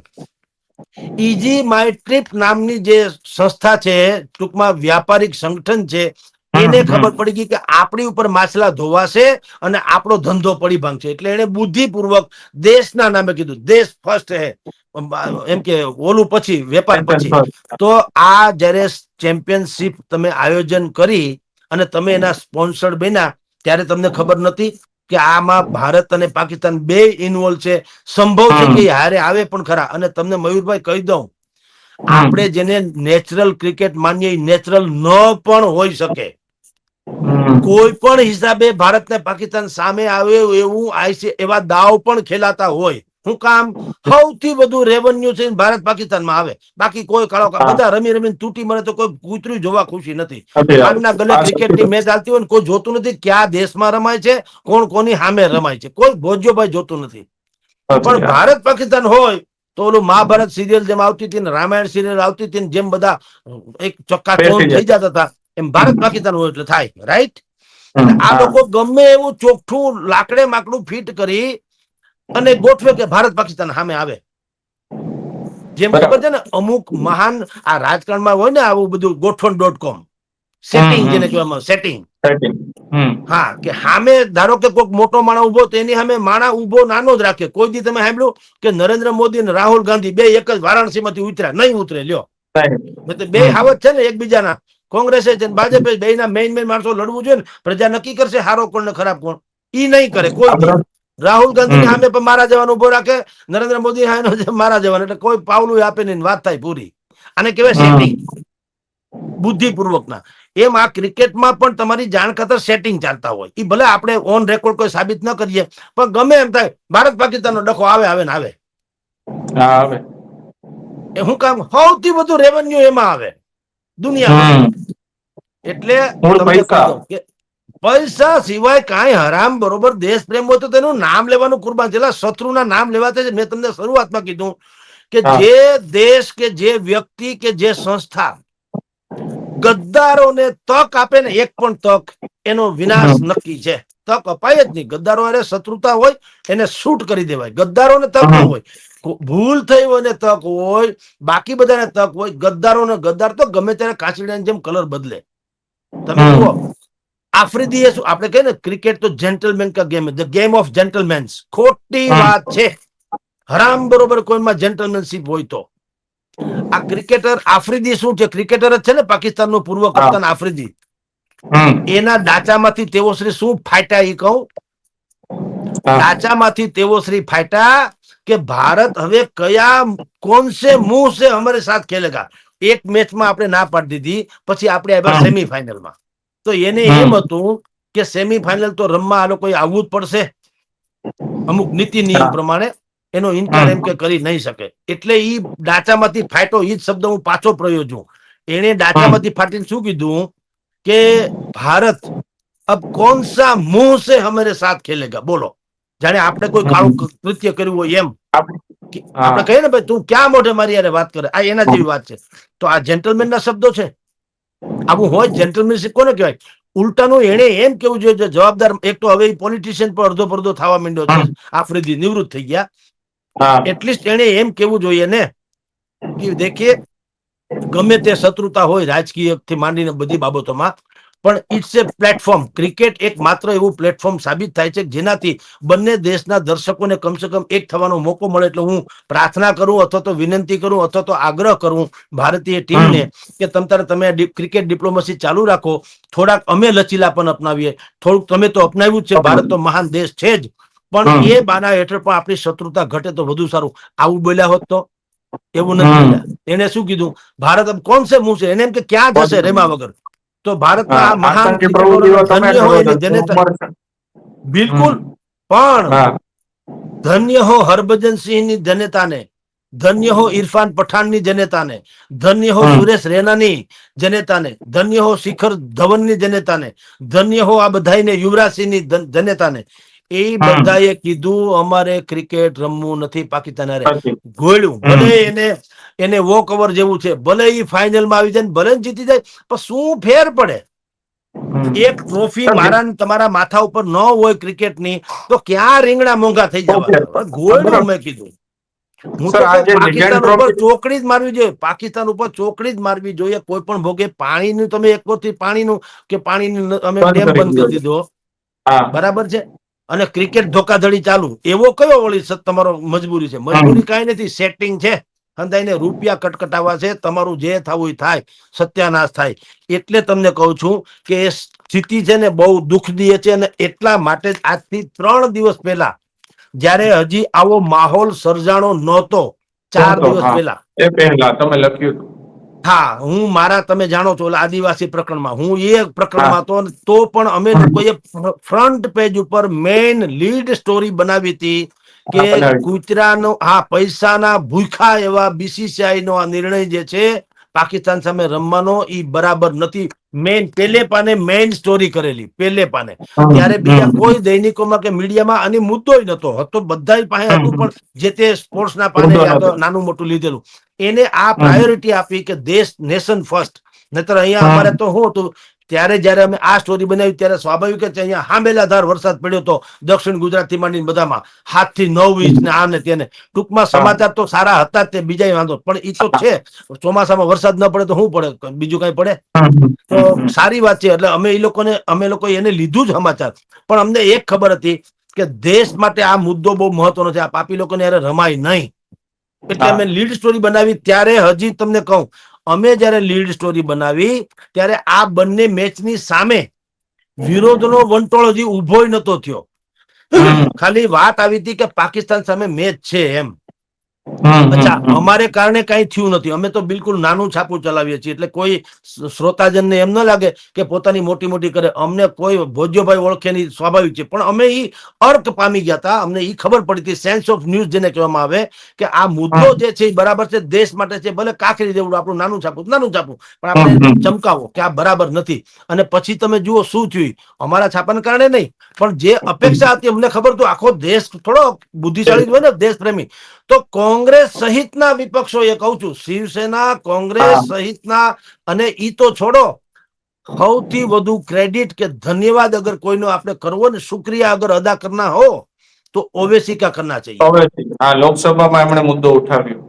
ઈઝી માય ટ્રીપ નામની જે સંસ્થા છે, ટૂંકમાં વ્યાપારિક સંગઠન છે, એને ખબર પડી ગઈ કે આપણી ઉપર માછલા ધોવાશે અને આપણો ધંધો પડી ભાંગશે. એટલે એને બુદ્ધિપૂર્વક દેશના નામે કીધું, દેશ ફર્સ્ટ હે, એમ કે ઓલું પછી વેપાર પછી. તો આ જ્યારે ચેમ્પિયનશિપ તમે આયોજન કરી અને તમે એના સ્પોન્સર્ડ બન્યા ત્યારે તમને ખબર નથી કે આમાં ભારત અને પાકિસ્તાન બે ઇન્વોલ્વ છે. સંભવ છે કે હારે આવે પણ ખરા. અને તમને મયુરભાઈ કહી દઉં, આપણે જેને નેચરલ ક્રિકેટ માનીએ નેચરલ ન પણ હોઈ શકે. કોઈ પણ હિસાબે ભારત ને પાકિસ્તાન સામે આવે એવું એવા દાવ પણ ખેલાતા હોય. શું કામ? સૌથી વધુ રેવન્યુ છે ભારત પાકિસ્તાનમાં આવે. બાકી કોઈ કાળો બધા રમી રમીને તૂટી મરે તો કોઈ કૂતરું જોવા ખુશી નથી. કાનના ગલે ક્રિકેટની મેચ ચાલતી હોય ને કોઈ જોતું નથી ક્યાં દેશમાં રમાય છે, કોણ કોની સામે રમાય છે, કોઈ ભોજ્યોભાઈ જોતું નથી. પણ ભારત પાકિસ્તાન હોય તો ઓલું મહાભારત સિરિયલ જેમ આવતી હતી ને રામાયણ સિરિયલ આવતી હતી ને જેમ બધા એક ચક્કા ચોંધ થઈ જતા હતા, એમ ભારત પાકિસ્તાન હોય એટલે થાય. રાઈટ? એટલે આ લોકો ગમે એવું ચોખ્ઠું લાકડે માકડું ફિટ કરી અને ગોઠવે કે ભારત પાકિસ્તાન સામે આવે. જેમ ખબર છે ને અમુક મહાન આ રાજકારણમાં હોય ને આવું બધું ગોઠવણ .com સેટિંગ જેને કહેવામાં સેટિંગ. હા, કે સામે ધારો કે કોઈક મોટો માણસ ઉભો તો એની સામે માણસ ઉભો નાનો જ રાખે. કોઈ દી તમે સાંભળ્યું કે નરેન્દ્ર મોદી અને રાહુલ ગાંધી બે એક જ વારાણસીમાંથી ઉતર્યા? નહીં ઉતરે. લ્યો, બે હાવત છે ને એકબીજાના. કોંગ્રેસે છે ભાજપે, બે ના મેઇન માણસો લડવું જોઈએ ને. પ્રજા નક્કી કરશે સારો કોણ ને ખરાબ કોણ. ઈ નહીં કરે કોઈ દી. રાહુલ ગાંધી સામે પણ મારા જવાન ઉભો રાખે, નરેન્દ્ર મોદી મારા જવાન, એટલે કોઈ પાવલું આપે નહીં, વાત થાય પૂરી. આને કહેવાય સેટિંગ, બુદ્ધિપૂર્વકના. એમ આ ક્રિકેટમાં પણ તમારી જાણ ખાતર સેટિંગ ચાલતા હોય. એ ભલે આપણે ઓન રેકોર્ડ કોઈ સાબિત ન કરીએ, પણ ગમે એમ થાય ભારત પાકિસ્તાનનો ડખો આવે આવે ને આવે. એ શું કામ? સૌથી વધુ રેવન્યુ એમાં આવે દુનિયામાં. એટલે તમને કહી દઉં કે પૈસા સિવાય કાંઈ હરામ. બરોબર, દેશ પ્રેમ હોય તો તેનું નામ લેવાનું કુરબાન છે. શત્રુના નામ લેવાતા. મેં તમને શરૂઆતમાં કીધું કે જે દેશ કે જે વ્યક્તિ કે જે સંસ્થા ગદ્દારોને તક આપે ને, એક પણ તક, એનો વિનાશ નક્કી છે. તક અપાય જ નહીં. ગદ્દારો અરે શત્રુતા હોય એને શૂટ કરી દેવાય. ગદ્દારોને તક ન હોય. ભૂલ થઈ હોય ને તક હોય, બાકી બધાને તક હોય. ગદ્દારોને ગદ્દાર તો ગમે ત્યારે કાચીડાની જેમ કલર બદલે. તમે જુઓ આફ્રિદી શું આપણે કહીએ ને ક્રિકેટ તો જેન્ટલમેન કા ગેમ, ધ ગેમ ઓફ જેન્ટલમેન્સ. ખોટી વાત છે. હરામ બરોબર કોઈમાં જેન્ટલમેનશીપ હોય તો. આ ક્રિકેટર આફ્રિદી શું છે? ક્રિકેટર જ છે ને પાકિસ્તાનનો પૂર્વ કપ્તાન આફ્રિદી. એના ડાચામાંથી તેઓ શ્રી શું ફાટ્યા એ કહું. ડાચામાંથી તેઓ શ્રી ફાટ્યા કે ભારત હવે કયા કોણ સે મુંહ સે હમારે સાથ ખેલેગા. એક મેચમાં આપણે ના પાડી દીધી, પછી આપણે આવ્યા સેમીફાઇનલમાં. તો એને એમ હતું કે સેમીફાઇનલ તો રમવા આ લોકોએ આવવું જ પડશે, અમુક નીતિ નિયમ પ્રમાણે. એનો ઇનકાર એમ કે કરી નહીં શકે, એટલે ઈ ડાચામાંથી ફાટ્યો. ઈ જ શબ્દ હું પાછો પ્રયો છું. એને ડાચામાંથી ફાટીને શું કીધું કે ભારત અબ કौन सा मुंह से हमारे साथ खेलेगा, બોલો. જાણે આપણે કોઈ કાળું કૃત્ય કર્યું હોય એમ. આપણે કહીએ ને ભાઈ તું ક્યાં મોઢે મારી યારે વાત કરે, આ એના જેવી વાત છે. તો આ જેન્ટલમેન ના શબ્દો છે. આવું હોય જેન્ટલમેનશીપ કોને કહેવાય? ઉલટાનું એને એમ કેવું જોઈએ જવાબદાર. એક તો હવે પોલિટિશિયન પર અડધો પડધો થવા માંડ્યો છે, આફ્રિદી નિવૃત્ત થઈ ગયા. એટલીસ્ટ એને એમ કેવું જોઈએ ને કે દેખીએ, ગમે તે શત્રુતા હોય રાજકીય થી માંડીને બધી બાબતોમાં, પણ ઇટ્સ એ પ્લેટફોર્મ. ક્રિકેટ એક માત્ર એવું પ્લેટફોર્મ સાબિત થાય છે જેનાથી બંને દેશના દર્શકોને કમસે કમ એક થવાનો મોકો મળે. એટલે હું પ્રાર્થના કરું અથવા તો વિનંતી કરું અથવા તો આગ્રહ કરું ભારતીય ટીમને કે તમે ક્રિકેટ ડિપ્લોમસી ચાલુ રાખો. થોડાક અમે લચીલાપન અપનાવીએ. થોડુંક તમે તો અપનાવ્યું જ છે, ભારત તો મહાન દેશ છે જ, પણ એ બાના હેઠળ પણ આપણી શત્રુતા ઘટે તો વધુ સારું. આવું બોલ્યા હોત તો? એવું નથી બોલ્યા. એને શું કીધું? ભારત અબ કોણ સે મુંહ સે, એને એમ કે ક્યાં જશે રેમા વગર. તો ભારતના આ મહાન આતંકી ક્રિકેટરોને પ્રવૃત્તિઓ તમે ધન્ય કરો હોય છો, એની જનતા. ઉંમર છે. બિલકુલ. પણ ધન્ય હો હરભજન સિંહની જનતાને, ધન્ય હો ઇરફાન પઠાણની જનતાને, ધન્ય હો સુરેશ રૈનાની જનતાને, ધન્ય હો શિખર ધવનની જનતાને, ધન્ય હો આ બધાને યુવરાજસિંહની જનતાને. એ બધાએ કીધું અમારે ક્રિકેટ રમવું નથી પાકિસ્તાન હારે. ગોળ્યું ભલે એને વોક ઓવર જેવું છે, ભલે એ ફાઇનલમાં આવી જાય, ભલે જીતી જાય, પણ શું ફેર પડે? એક ટ્રોફી મારા તમારા માથા ઉપર ન હોય ક્રિકેટની, તો ક્યાં રીંગણા મોંઘા થઈ જવા? ગોળ્યું મેં કીધું. હું સર તો કહું આજે લીજેન્ડ પાકિસ્તાન ઉપર ટ્રોફી ચોકડી જ મારવી જોઈએ. પાકિસ્તાન ઉપર ચોકડી જ મારવી જોઈએ. કોઈ પણ ભોગે પાણીનું તમે એક વખત પાણીનું કે પાણીનું અમે બંધ ડેમ કરી બંધ કરી દીધો છે. દીધો, હા બરાબર છે. અને ક્રિકેટ ધોકાધડી ચાલુ. એવો કયો વળી તમારો મજબૂરી છે? મજબૂરી કાંઈ નથી, સેટિંગ છે. હંધાઈને રૂપિયા કટકટાવા છે. તમારું જે થવું એ થાય, સત્યાનાશ થાય. એટલે તમને કહું છું કે એ સ્થિતિ છે ને બહુ દુઃખદીય છે. અને એટલા માટે જ આજથી 3 દિવસ પહેલા, જ્યારે હજી આવો માહોલ સર્જાણો નહોતો, 4 દિવસ પહેલા. એ પહેલા તમે લખ્યું હતું. હા, હું મારા તમે જાણો છો આદિવાસી પ્રકરણમાં હું એ હા પ્રકરણમાં હતો, તો પણ અમે લોકોએ ફ્રન્ટ પેજ ઉપર મેઇન લીડ સ્ટોરી બનાવી હતી કે બનાવી. કૂતરાનો પૈસાના ભૂખા એવા બીસીસીઆઈ નો આ નિર્ણય જે છે પાકિસ્તાન સામે રમવાનો, ઈ બરાબર નથી. મેઇન પેલે પાને મેઇન સ્ટોરી કરેલી, પેલે પાને. ત્યારે બીજા કોઈ દૈનિકોમાં કે મીડિયામાં આની મુદ્દો નતો હતો. બધા પાસે હતું, પણ જે તે સ્પોર્ટ્સના પાને મુદ્દો યા તો નથી. નાનું મોટું લીધેલું. એને આ પ્રાયોરિટી આપી કે દેશ નેશન ફર્સ્ટ. નહીતર અહીંયા અમારે તો શું હતું, ત્યારે જયારે અમે આ સ્ટોરી બનાવી ત્યારે સ્વાભાવિક છે અહીંયા હાંબેલાધાર વરસાદ પડ્યો હતો દક્ષિણ ગુજરાત થી માંડીને બધામાં 7 થી 9 ઇંચ ને આ ને તેને. ટૂંકમાં સમાચાર તો સારા હતા જ, તે બીજા વાંધો, પણ એ તો છે. ચોમાસામાં વરસાદ ન પડે તો શું પડે? બીજું કઈ પડે? તો સારી વાત છે. એટલે અમે લોકો એને લીધું જ સમાચાર. પણ અમને એક ખબર હતી કે દેશ માટે આ મુદ્દો બહુ મહત્વનો છે. આ પાપી લોકોને યારે રમાય નહીં. એટલે અમે લીડ સ્ટોરી બનાવી. ત્યારે હજી તમને કહું, અમે જયારે લીડ સ્ટોરી બનાવી ત્યારે આ બંને મેચની સામે વિરોધનો વંટોળ હજી ઉભો નતો થયો. ખાલી વાત આવી હતી કે પાકિસ્તાન સામે મેચ છે એમ. અચ્છા, અમારે કારણે કઈ થયું નથી. અમે તો બિલકુલ નાનું છાપું ચલાવીએ છીએ. એટલે કોઈ શ્રોતાજનને એમ ન લાગે કે પોતાની મોટી મોટી કરે. અમને કોઈ ભોજ્યભાઈ ઓળખે નહીં, સ્વાભાવિક છે. પણ અમે ઈ અર્ક પામી ગયા હતા. અમને ઈ ખબર પડી હતી, સેન્સ ઓફ ન્યૂઝ જેને કહેવામાં આવે, કે આ મુદ્દો જે છે એ બરાબર છે, દેશ માટે છે. ભલે કાંકરી જેવડું આપણું નાનું છાપું, પણ આપણે ચમકાવો કે આ બરાબર નથી. અને પછી તમે જુઓ શું થયું. અમારા છાપાને કારણે નહીં, પણ જે અપેક્ષા હતી, અમને ખબર હતું આખો દેશ થોડો બુદ્ધિશાળી હોય ને, દેશ પ્રેમી. તો કોંગ્રેસ સહિતના વિપક્ષો, એ કહું છું, શિવસેના, કોંગ્રેસ સહિતના, અને ઈ તો છોડો, સૌથી વધુ ક્રેડિટ કે ધન્યવાદ અગર કોઈનો આપણે કરવો ને, શુક્રિયા અગર અદા કરના હો, તો ઓવૈસી કા કરના ચાહીએ. હવે લોકસભામાં એમણે મુદ્દો ઉઠાવ્યો.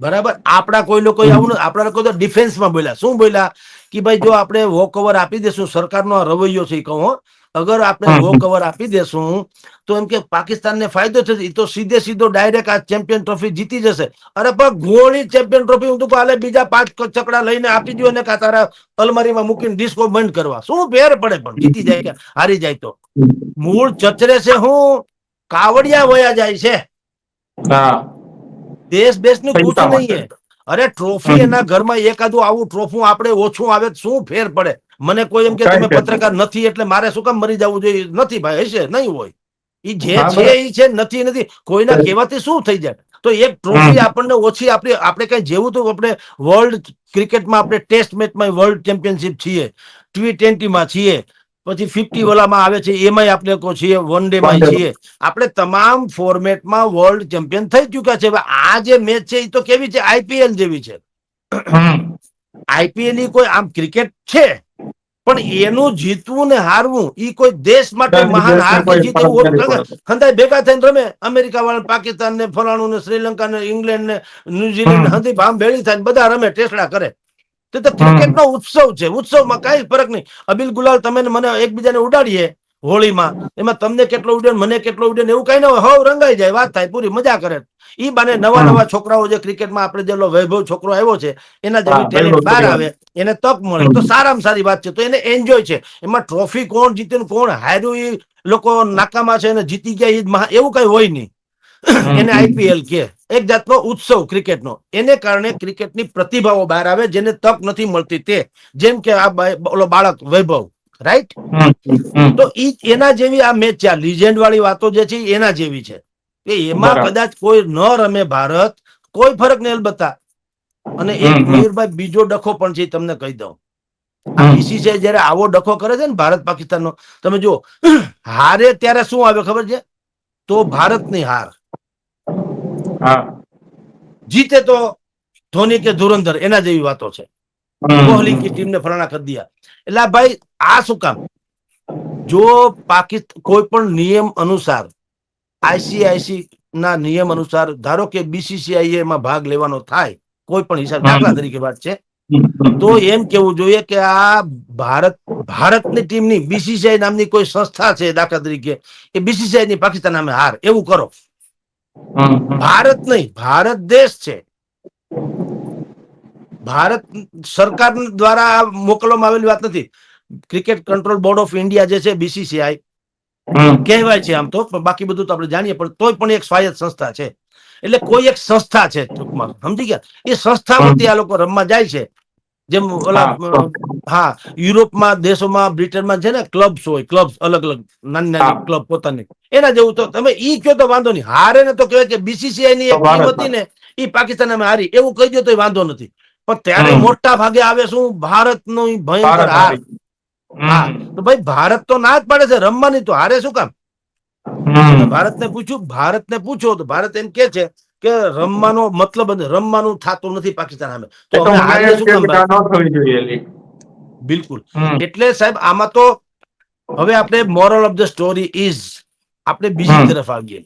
બરાબર. આપણા કોઈ લોકો આવું ને, આપણા લોકો તો ડિફેન્સમાં બોલ્યા. શું બોલ્યા? કે ભાઈ જો આપણે વોક ઓવર આપી દેશું, સરકારનો રવૈયો છે કહું, અગર આપણે વોક ઓવર આપી દેશું તો એમ કે પાકિસ્તાનને ફાયદો થશે. એ તો સીધો ડાયરેક્ટ આ ચેમ્પિયન ટ્રોફી જીતી જશે. અરે પણ ઘોડી ચેમ્પિયન ટ્રોફી હું તો કાલે બીજા 5 ચકડા લઈને આપી દો ને, કા તારા અલમારીમાં મૂકીને ડિસ્કો બંધ કરવા. શું ફેર પડે? પણ જીતી જાય કે હારી જાય તો મૂળ ચચરે છે. હું કાવડિયા વયા જાય છે. હા, દેશ નું કુછ પૈસા નહીં માટે. હે. અરે ટ્રોફી એના ઘરમાં એકાદું આવું ટ્રોફું આપણે ઓછું આવે તો શું ફેર પડે? મને કોઈ એમ કે કાંઈ તમે ફેર પત્રકાર નથી એટલે મારે શું કામ મરી જવું જોઈએ? નથી ભાઈ, હશે નહીં હોય. ઈ જે હા, છે બરાબર. ઈ છે, નથી નથી. કોઈના કહેવાથી શું થઈ જાય? તો એક હમ ટ્રોફી આપણને ઓછી આપણે કઈ જેવું તો આપણે વર્લ્ડ ક્રિકેટમાં આપણે ટેસ્ટ મેચમાં વર્લ્ડ ચેમ્પિયનશિપ છીએ, T20માં છીએ, પછી 50 વાળામાં આવે છે એમાંય આપણે છીએ, વન ડે માં છીએ. આપણે તમામ ફોર્મેટમાં વર્લ્ડ ચેમ્પિયન થઈ ચુક્યા છે. હવે આ જે મેચ છે એ તો કેવી છે? આઈપીએલ જેવી છે. હમ આઈપીએલ કોઈ આમ ક્રિકેટ છે, પણ એનું જીતવું ને હારવું ઈ કોઈ દેશ માટે ત્યાંથી મહાન દેશને હાર કે કોઈ જીત ફરક એવું હોતું નથી નથી. પડતો. હંધાય ભેગા થઈને રમે, અમેરિકા વાળા, પાકિસ્તાન ને, ફલાણું ને, શ્રીલંકા ને, ઇંગ્લેન્ડ ને, ન્યુઝીલેન્ડ ને, હમ હંધી ભામ ભેળી થાય બધા રમે, ટેસડા કરે. તો ક્રિકેટ હમ નો ઉત્સવ છે. ઉત્સવમાં કઈ ફરક નહીં. અબિલ ગુલાલ તમે ને મને એકબીજાને ઉડાડીએ હોળીમાં, એમાં તમને કેટલો ઉડે મને કેટલો ઉડે એવું કઈ ના હોય. હવ રંગાઈ જાય, વાત થાય, પૂરી મજા કરે. ઈ બાને નવા હમ નવા છોકરાઓ જે ક્રિકેટમાં આપણે જેલો વૈભવ છોકરો આવ્યો છે એના હા, જેવી ટેલેન્ટ વૈભવ બહાર સૂર્યવંશી. આવે, એને તક મળે તો હમ સારામાં સારી વાત છે. તો એને એન્જોય છે. એમાં ટ્રોફી કોણ જીત્યું કોણ હાર્યું એ લોકો નાકામાં છે, એને જીતી ગયા એવું કઈ હોય નહીં. હમ એને હમ આઈપીએલ કે એક જાતનો ઉત્સવ ક્રિકેટનો. એને કારણે ક્રિકેટની પ્રતિભાઓ બહાર આવે જેને તક નથી મળતી. તે જેમ કે આ ઓલો બાળક વૈભવ, રાઈટ? હમ હમ તો એના જેવી આ મેચ છે. આ લીજેન્ડ વાળી વાતો જે છે એના જેવી છે કે એમાં બરાબર. કદાચ કોઈ ન રમે ભારત, કોઈ ફરક નહીં અલબત્તા. અને એક હમ મયુરભાઈ બીજો ડખો પણ છે, તમને કહી દઉં. આ હમ બીસીસીઆઈ જયારે આવો ડખો કરે છે ને ભારત પાકિસ્તાનનો, તમે જુઓ, હારે ત્યારે શું આવે ખબર છે? તો ભારતની હાર. હા. જીતે તો ધોની કે ધુરંધર, એના જેવી વાતો છે. કોહલી કી હમ ટીમને ફલાણા કરી દિયા. એટલે ભાઈ આ શું કામ? જો પાકિસ્તાન કોઈ પણ નિયમ અનુસાર, આઈસીઆઈસી ના નિયમ અનુસાર, ધારો કે બીસીસીઆઈ એમાં ભાગ લેવાનો થાય, કોઈ પણ હિસાબ, દાખલા હમ તરીકે વાત છે, તો હમ એમ કેવું જોઈએ કે આ ભારતની ટીમની બીસીસીઆઈ નામની કોઈ સંસ્થા છે, દાખલા તરીકે, એ બીસીસીઆઈ ની પાકિસ્તાન નામે હાર, એવું કરો. હમ ભારત નહીં, ભારત દેશ છે. ભારત સરકાર દ્વારા મોકલવામાં આવેલી વાત નથી. Cricket control board of India જે છે, બીસીસીઆઈ હમ કહેવાય છે આમ તો, બાકી બધું તો આપણે જાણીએ, પણ તોય પણ એક સ્વાયત્ત સંસ્થા છે. એટલે કોઈ એક સંસ્થા છે ટૂંકમાં, સમજી ગયા? એ સંસ્થા વતી આ લોકો રમવા જાય છે. જેમ ઓલા, હા હા, યુરોપમાં દેશોમાં, બ્રિટનમાં છે ને ક્લબ્સ હોય, ક્લબ્સ અલગ અલગ, નાની હા નાની ક્લબ પોતાની. એના જેવું તો તમે ઈ કયો તો વાંધો નહીં. હારે ને તો કહેવાય કે બીસીસીઆઈ ની તો એક ટીમ હતી ભારતમાં ને, એ પાકિસ્તાન અમે હારી, એવું કહી દો તો વાંધો નથી. પણ ત્યારે હમ મોટા ભાગે આવે શું? ભારતનો ભયંકર ભારત હાર. હારી. હા, હમ તો ભાઈ ભારત તો ના જ પાડે છે રમવાની, તો હારે શું કામ? તમે હમ ભારતને પૂછ્યું, ભારતને પૂછો તો ભારત એમ કે છે કે રમવાનો મતલબ રમવાનું થતું નથી પાકિસ્તાન સામે, એ તો તો અમે હમણાં હારીએ એમ શું કે કામ છે કે ભાઈ? આ ન થવી જોઈએ લીગ. બિલકુલ. હમ એટલે સાહેબ આમાં તો હવે આપણે moral of the story is, આપણે બીજી હમ તરફ આવીએ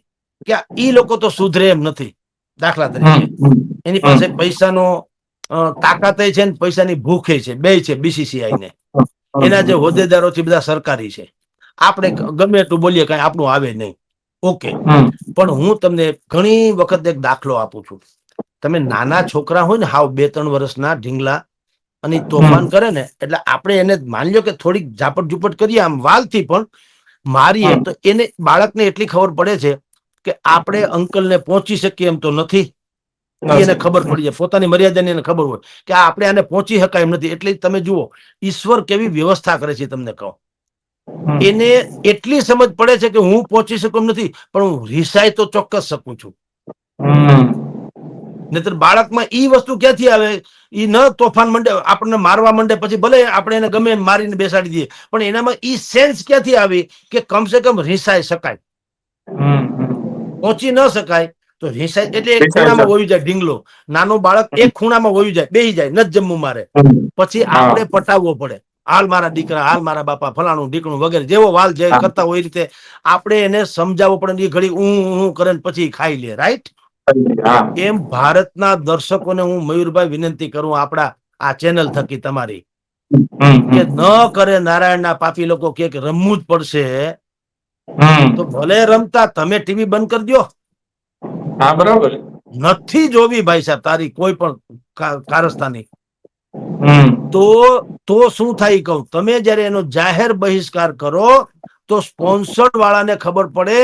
કે ઈ લોકો તો સુધરે એમ નથી. દાખલા હમ તરીકે હમ એની હમ પાસે પૈસાનો તાકાત છે ને પૈસાની ભૂખે છે, બે છે બીસીસીઆઈ ને. એના જે હોદ્દેદારો છે બધા સરકારી છે. આપણે ગમે એટલું બોલીએ કઈ આપણું આવે નહીં. ઓકે, હમ પણ હું તમને ઘણી વખત એક દાખલો આપું છું. તમે નાના છોકરા હોય ને, હાવ 2-3 વર્ષના ઢીંગલા, અને તોફાન કરે ને, એટલે આપણે એને માની લો કે થોડીક ઝાપટ ઝુપટ કરીએ આમ વાલથી પણ મારીએ, તો એને બાળકને એટલી ખબર પડે છે કે આપણે અંકલને પહોંચી શકીએ એમ તો નથી. એ એને ખબર પડી જાય, પોતાની મર્યાદાની એને ખબર હોય કે આપણે આને પહોંચી શકાય એમ નથી. એટલે તમે જુઓ ઈશ્વર કેવી વ્યવસ્થા કરે છે તમને કહો. એને એટલી સમજ પડે છે કે હું પહોંચી શકું એમ નથી, પણ હું રિસાઈ તો ચોક્કસ શકું છું. નહીતર બાળકમાં ઈ વસ્તુ ક્યાંથી આવે? ઈ ન તોફાન માંડે, આપણને મારવા માંડે, પછી ભલે આપણે એને ગમે એમ મારીને બેસાડી દઈએ, પણ એનામાં ઈ સેન્સ ક્યાંથી આવી કે કમસે કમ રિસાઈ શકાય? પહોંચી ન શકાય તો રિસાઈ, એટલે એક વિચાર ખૂણામાં સર. વયું જાય ઢીંગલો. નાનું બાળક એક ખૂણામાં વયું જાય, બેહી જાય, નથી જમવું મારે. પછી હા આપણે પટાવવો પડે, હાલ મારા દીકરા, હાલ મારા બાપા, ફલાણું ઢીકણું વગેરે જેવો વાલ જે હા કરતા હોય એ રીતે આપણે એને સમજાવવો પડે. એ ઘડી ઊં કરે ને પછી ખાઈ લે, રાઈટ? તો હા એમ ભારતના દર્શકોને હું મયુરભાઈ વિનંતી કરું, આપણા આ ચેનલ થકી તમારી, કે ન કરે નારાયણના પાપી લોકો કે રમવું જ પડશે, તો ભલે રમતા, તમે ટીવી બંધ કરી દો. હા બરાબર. નથી જોવી ભાઈ સાહેબ તારી કોઈ પણ કારસ્તાની. હમ તો શું થાય કહું, તમે જયારે એનો જાહેર બહિષ્કાર કરો તો સ્પોન્સર્ડ વાળાને ખબર પડે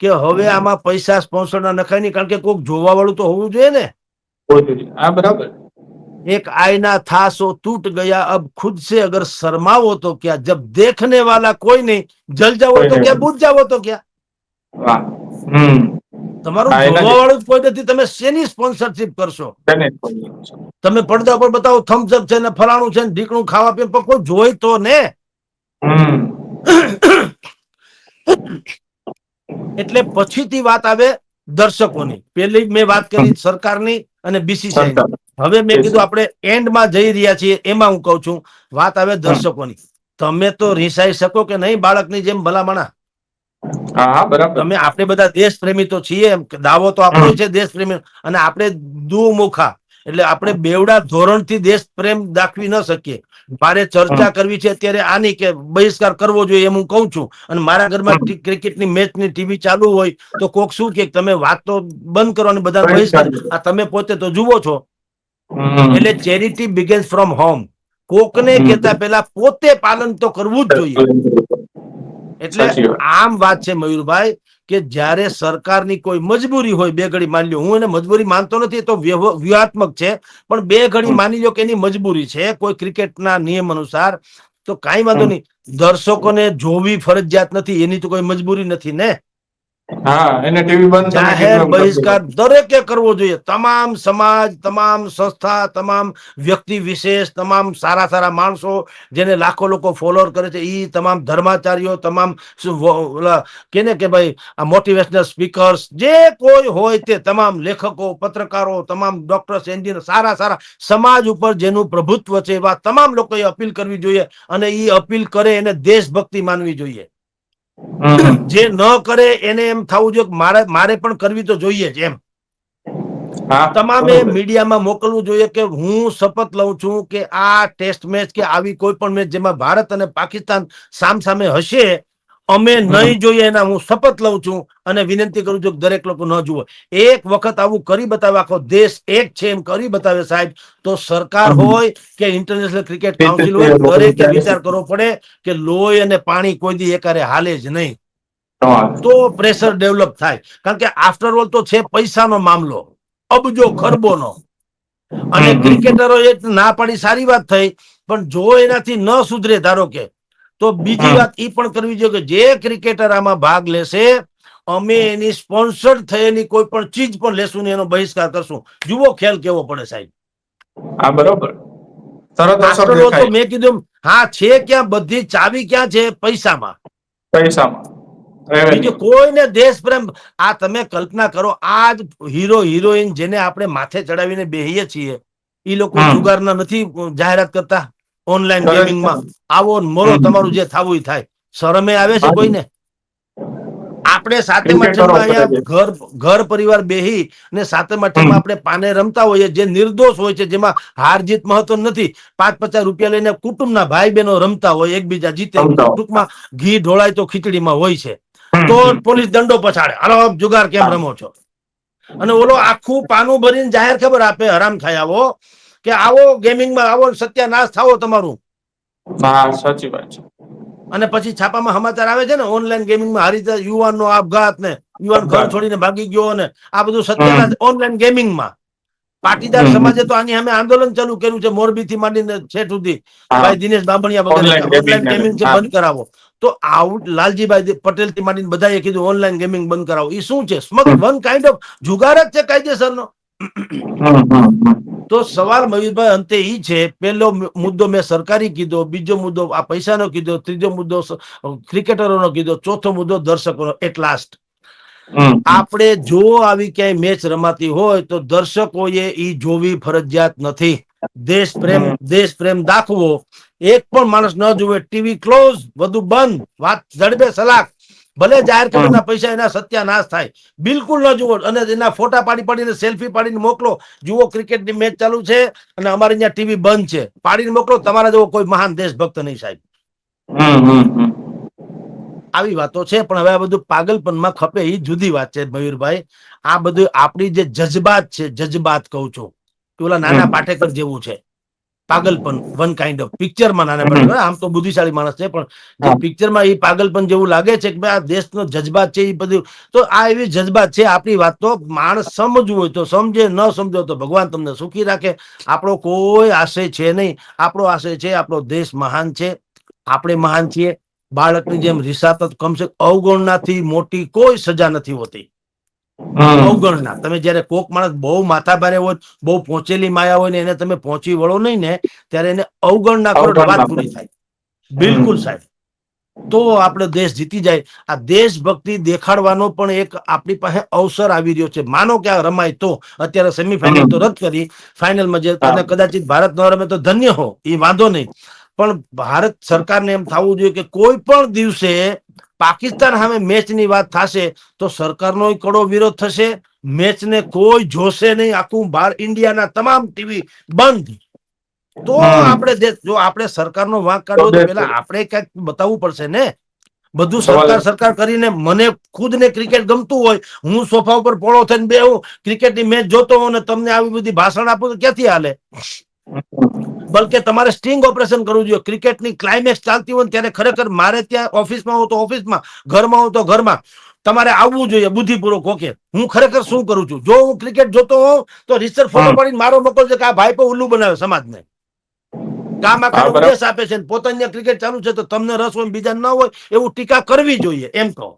કે હવે આમાં પૈસા સ્પોન્સર ના નખાય નહીં, કારણ કે કોઈક જોવા વાળું તો હોવું જોઈએ ને. હા, બરાબર. एक आईना था सो टूट गया, अब खुद से अगर शर्माओ तो क्या, जब देखने वाला कोई नहीं, जल जाओ કોઈ तो क्या, નહીં. बुझ जाओ तो क्या. વાહ. હમ. તમારું હા, એના જોવા જ વાળું જ કોઈ નથી, તમે શેની સ્પોન્સરશિપ કરશો? તેને જ બોલીએ છીએ. તમે પડદા પર બતાવો થમ્સ અપ છે ને ફલાણું છે ને ઢીકણું ખાવા પીવા, પણ કોઈ જોઈ તો ને. હમ. એટલે પછીથી વાત આવે દર્શકોની. પેલી મેં વાત કરી સરકારની અને બીસીસીઆઈ ની. સરકાર. હવે મેં કીધું આપણે એન્ડમાં જઈ રહ્યા છીએ, એમાં હું કહું છું વાત આવે હમ. દર્શકોની. તમે તો રીસાઈ શકો કે નહીં બાળકની જેમ ભલામણા? હા, હા, બરાબર. તમે આપણે બધા દેશ પ્રેમી તો છીએ, એમ કે દાવો તો આપણો હમ. છે દેશ પ્રેમી, અને આપણે દુમુખા એટલે આપણે બેવડા ધોરણથી દેશ પ્રેમ દાખવી ન શકીએ. મારે હમ. ચર્ચા કરવી છે અત્યારે આની કે બહિષ્કાર કરવો જોઈએ એમ હું કહું છું, અને મારા ઘરમાં હમ. ક્રિકેટની મેચની ટીવી ચાલુ હોય તો કોક શું કે તમે વાત તો બંધ કરો અને બધાને બહિષ્કાર. બહિષ્કાર. આ તમે પોતે તો જુઓ છો. હમ. એટલે ચેરિટી બિગેન્સ ફ્રોમ હોમ. કોકને હમ. કેતા પહેલા પોતે પાલન તો કરવું જ જોઈએ. એટલે સાચી વાત. આમ વાત છે મયુરભાઈ, કે જ્યારે સરકારની કોઈ મજબૂરી હોય, બે ઘડી માની લો, હું એને મજબૂરી માનતો નથી, તો વ્યૂહાત્મક છે, પણ બે ઘડી હમ. માની લો કે એની મજબૂરી છે કોઈ ક્રિકેટના નિયમ અનુસાર, તો કાંઈ વાંધો હમ. નહીં. દર્શકોને જોવી ફરજિયાત નથી, એની તો કોઈ મજબૂરી નથી ને. હા, એને ટીવી બંધ તમે કીધું જાહેર એમ કરી બહિષ્કાર દેવાનું. દરેકે કરવો જોઈએ. તમામ સમાજ, તમામ સંસ્થા, તમામ વ્યક્તિ વિશેષ, તમામ સારા સારા માણસો જેને લાખો લોકો ફોલોઅર કરે છે, ઈ તમામ ધર્માચાર્યો, તમામ કેને કે ભાઈ આ મોટિવેશનલ સ્પીકર્સ જે કોઈ હોય તે તમામ લેખકો, પત્રકારો, તમામ ડોક્ટર્સ, એન્જિનિયર, સારા સારા સમાજ ઉપર જેનું પ્રભુત્વ છે એવા તમામ લોકોએ અપીલ કરવી જોઈએ, અને એ અપીલ કરે એને દેશભક્તિ માનવી જોઈએ. હમ. જે ન કરે એને એમ થવું જોઈએ મારે મારે પણ કરવી તો જોઈએ જ એમ. હા, તમામે બરોબર. મીડિયામાં મોકલવું જોઈએ કે હું શપથ લઉં છું કે આ ટેસ્ટ મેચ કે આવી કોઈ પણ મેચ જેમાં ભારત અને પાકિસ્તાન સામસામે હશે, અમે હમ. નહીં જોઈએ એના હું શપથ લઉં છું, અને વિનંતી કરું છું કે દરેક લોકો ન જુઓ. એક વખત આવું કરી બતાવે, આખો દેશ એક છે એમ કરી બતાવે સાહેબ, તો સરકાર હમ. હોય કે ઇન્ટરનેશનલ ક્રિકેટ કાઉન્સિલ હોય, બીસીસીઆઈ લોકો દરેકે વિચારે છે. વિચાર કરવો પડે કે લોહી અને પાણી કોઈ દી એકારે હાલે જ નહીં. તમારે. તો પ્રેશર ડેવલપ થાય. કારણ કે આફ્ટર ઓલ તો છે પૈસાનો મામલો, અબજો ખરબોનો. અને હમ. હમ. ક્રિકેટરો એ ના પાડી સારી વાત થઈ, પણ જો એનાથી ન સુધરે ધારો કે, તો બીજી હમ. વાત એ પણ કરવી જોઈએ કે જે ક્રિકેટર આમાં ભાગ લેશે, અમે એની સ્પોન્સર્ડ થયેલી કોઈ પણ ચીજ પણ લેશું ને એનો બહિષ્કાર કરશું. જુઓ ખેલ કેવો પડે સાહેબ. હા, બરોબર. તરત અસર આફ્ટર ઓલ તો દેખાય. મેં કીધું હા છે ક્યાં, બધી ચાવી ક્યાં છે? પૈસામાં. પૈસામાં. બીજું રેવન્યુ. કોઈને દેશ પ્રેમ. આ તમે કલ્પના કરો, આ જ હીરો હિરોઈન જેને આપણે માથે ચડાવીને બેહીએ છીએ, એ લોકો હમ. જુગારના નથી જાહેરાત કરતા ઓનલાઈન કરે જ છે ગેમિંગમાં? ને. આવો મરો, હમ. તમારું જે થવું એ થાય. શરમે આવે છે હા જ. કોઈને? આપણે સાતમ ક્રિકેટરો આઠમમાં કરે અહીંયા છે. ઘર પરિવાર બેહી ને સાતમ હમ. આઠમમાં આપણે પાને રમતા હોઈએ, જે નિર્દોષ હોય છે, જેમાં હાર જીત મહત્વ નથી. 5-50 રૂપિયા લઈને કુટુંબના ભાઈ બહેનો રમતા હોય, એકબીજા જીતે, સમજાવો. ટૂંકમાં ઘી ઢોળાય તો ખીચડીમાં હોય છે. હમ. તો હમ. પોલીસ દંડો પછાડે, હાલો જુગાર કેમ હા. રમો છો? અને ઓલો આખું પાનું ભરીને જાહેર ખબર આપે, હરામ થાય આવો, કે આવો ગેમિંગમાં આવો, સત્યાનાશ થાવો તમારું. હા, સાચી વાત છે. અને પછી છાપામાં સમાચાર આવે છે ને, ઓનલાઈન ગેમિંગમાં હારી જાય યુવાનનો આપઘાત, ને યુવાન ઘર અફઘાન. છોડીને ભાગી ગયો, ને આ બધું હમ. સત્યાનાશ ઓનલાઈન ગેમિંગમાં. પાટીદાર હમ. હમ. સમાજે તો આની સામે આંદોલન ચાલુ કર્યું છે, મોરબી થી માંડીને છેક સુધી. હા, ભાઈ દિનેશ બાંભણિયા વગેરે કે ઓનલાઈન ગેમિંગ ઓનલાઈન ને. ગેમિંગ છે હા. બંધ કરાવો. તો આવું લાલજીભાઈ પટેલ થી માંડીને બધાએ કીધું ઓનલાઈન ગેમિંગ બંધ કરાવો. એ શું છે? હમ. વન કાઇન્ડ ઓફ જુગાર જ છે કાયદેસરનો. હમ. હમ. હમ. તો સવાલ મયુરભાઈ અંતે ઈ છે, પેલો મુદ્દો મેં સરકારી કીધો, બીજો મુદ્દો આ પૈસાનો કીધો, ત્રીજો મુદ્દો ક્રિકેટરોનો કીધો, ચોથો મુદ્દો દર્શકોનો. એટ લાસ્ટ હમ. હમ. આપણે જો આવી ક્યાંય મેચ રમાતી હોય તો દર્શકોએ ઈ જોવી ફરજિયાત નથી. દેશ પ્રેમ દાખવો. એક પણ માણસ ન જુએ, ટીવી ક્લોઝ, બધું બંધ, વાત જડબે સલાક. ભલે જાહેર ખબર હમ. ના પૈસા એના સત્યાનાશ થાય, બિલકુલ ન જુવો. અને એના ફોટા પાડીને સેલ્ફી પાડીને મોકલો, જુઓ ક્રિકેટની મેચ ચાલુ છે અને અમારે અહીંયા ટીવી બંધ છે, પાડીને મોકલો. તમારા જેવો કોઈ મહાન દેશભક્ત નહીં સાહેબ. હમ. હમ. હમ. આવી વાતો છે, પણ હવે આ બધું પાગલપનમાં ખપે એ જુદી વાત છે મયુરભાઈ. આ બધું આપણી જે જજ્બાત છે, જજ્બાત કહું છું, કે ઓલા નાના પાટેકર જેવું છે. પાગલપન વન કાઇન્ડ ઓફ પિક્ચરમાં નાના પડે, આમ તો બુદ્ધિશાળી માણસ છે પણ જે પિક્ચરમાં એ પાગલપન જેવું લાગે છે કે ભાઈ આ દેશનો જજ્બાત છે એ બધું, તો આ એવી જજ્બાત છે. આપણી વાત તો માણસ સમજવું હોય તો સમજે, ન સમજો તો ભગવાન તમને સુખી રાખે. આપણો કોઈ આશય છે નહીં. આપણો આશય છે આપણો દેશ મહાન છે, આપણે મહાન છીએ. બાળકની જેમ રિસાત કમસે અવગણનાથી મોટી કોઈ સજા નથી હોતી. અવગણના. તમે જયારે કોક માણસ બહુ માથાભારે હોય, બહુ પહોંચેલી માયા હોય ને એને તમે પહોંચી વળો નહીં ને, ત્યારે એને અવગણના કરો એટલે વાત પૂરી થાય. બિલકુલ સાહેબ. તો આપણો દેશ જીતી જાય. આ દેશભક્તિ દેખાડવાનો પણ એક આપણી પાસે અવસર આવી રહ્યો છે. માનો કે આ રમાય તો, અત્યારે સેમીફાઈનલ તો રદ કરી, ફાઇનલમાં જે કદાચિત ભારત ન રમે તો ધન્ય હો, એ વાંધો નહીં. પણ ભારત સરકારને એમ થવું જોઈએ કે કોઈ પણ દિવસે પાકિસ્તાન સામે મેચની વાત થશે તો સરકારનો કડો વિરોધ થશે. મેચને કોઈ જોશે નહીં. આખું ઇન્ડિયાના તમામ ટીવી બંધ. તો આપણે જો આપણે સરકારનો વાંક કાઢવો તો પેલા આપણે ક્યાંક બતાવવું પડશે ને. બધું સરકાર કરીને મને ખુદને ક્રિકેટ ગમતું હોય, હું સોફા ઉપર પોળો થઈને બેહું, ક્રિકેટની મેચ જોતો હોઉં ને તમને આવી બધી ભાષણ આપું તો ક્યાંથી હાલે? બલકે તમારે સ્ટિંગ ઓપરેશન કરવું જોઈએ. ક્રિકેટની ક્લાઇમેક્સ ચાલતી હોય ત્યારે ખરેખર મારે ત્યાં ઓફિસમાં હોઉં તો ઓફિસમાં, ઘરમાં હોઉં તો ઘરમાં તમારે આવવું જોઈએ બુદ્ધિપૂર્વક. ઓકે, હું ખરેખર શું કરું છું? જો હું ક્રિકેટ જોતો હોઉં તો રીસર ફોટો પાડીને મારો મોકલજો કે આ ભાઈ પણ ઉલ્લુ બનાવે સમાજને, કામ આખા ઉપદેશ આપે છે. પોતાની ક્રિકેટ ચાલુ છે તો તમને રસ હોય બીજા ન હોય એવું ટીકા કરવી જોઈએ એમ કહો.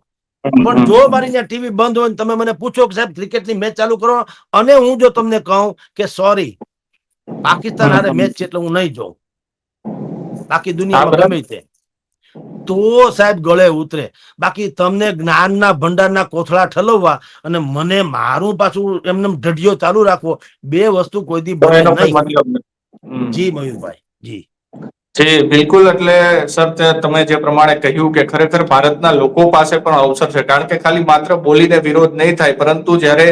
પણ જો મારી ત્યાં ટીવી બંધ હોય તમે મને પૂછો કે સાહેબ ક્રિકેટની મેચ ચાલુ કરો, અને હું જો તમને કહું કે સોરી પાકિસ્તાન હારે મેચ છે એટલે હું નહીં જોઉં, બાકી દુનિયામાં ગમે તે, તો સાહેબ ગળે ઉતરે. બાકી તમને જ્ઞાનના ભંડારના કોથળા ઠલવવા અને મને મારું પાછું એમને ઢઢિયો ચાલુ રાખવો, બે વસ્તુ કોઈ દી બને નહીં. જી મયુરભાઈ, જી જી બિલકુલ. એટલે સર તમે જે પ્રમાણે કહ્યું કે ખરેખર ભારતના લોકો પાસે પણ અવસર છે, કારણ કે ખાલી માત્ર બોલીને વિરોધ નહીં થાય, પરંતુ જ્યારે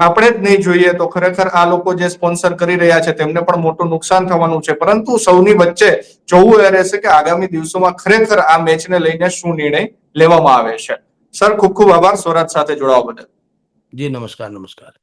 આપણે જ નહીં જોઈએ તો ખરેખર આ લોકો જે સ્પોન્સર કરી રહ્યા છે તેમને પણ મોટું નુકસાન થવાનું છે. પરંતુ સૌની વચ્ચે જોવું એ રહેશે કે આગામી દિવસોમાં ખરેખર આ મેચને લઈને શું નિર્ણય લેવામાં આવે છે. સર ખૂબ ખૂબ આભાર સ્વરાજ સાથે જોડાવા બદલ. જી નમસ્કાર. નમસ્કાર.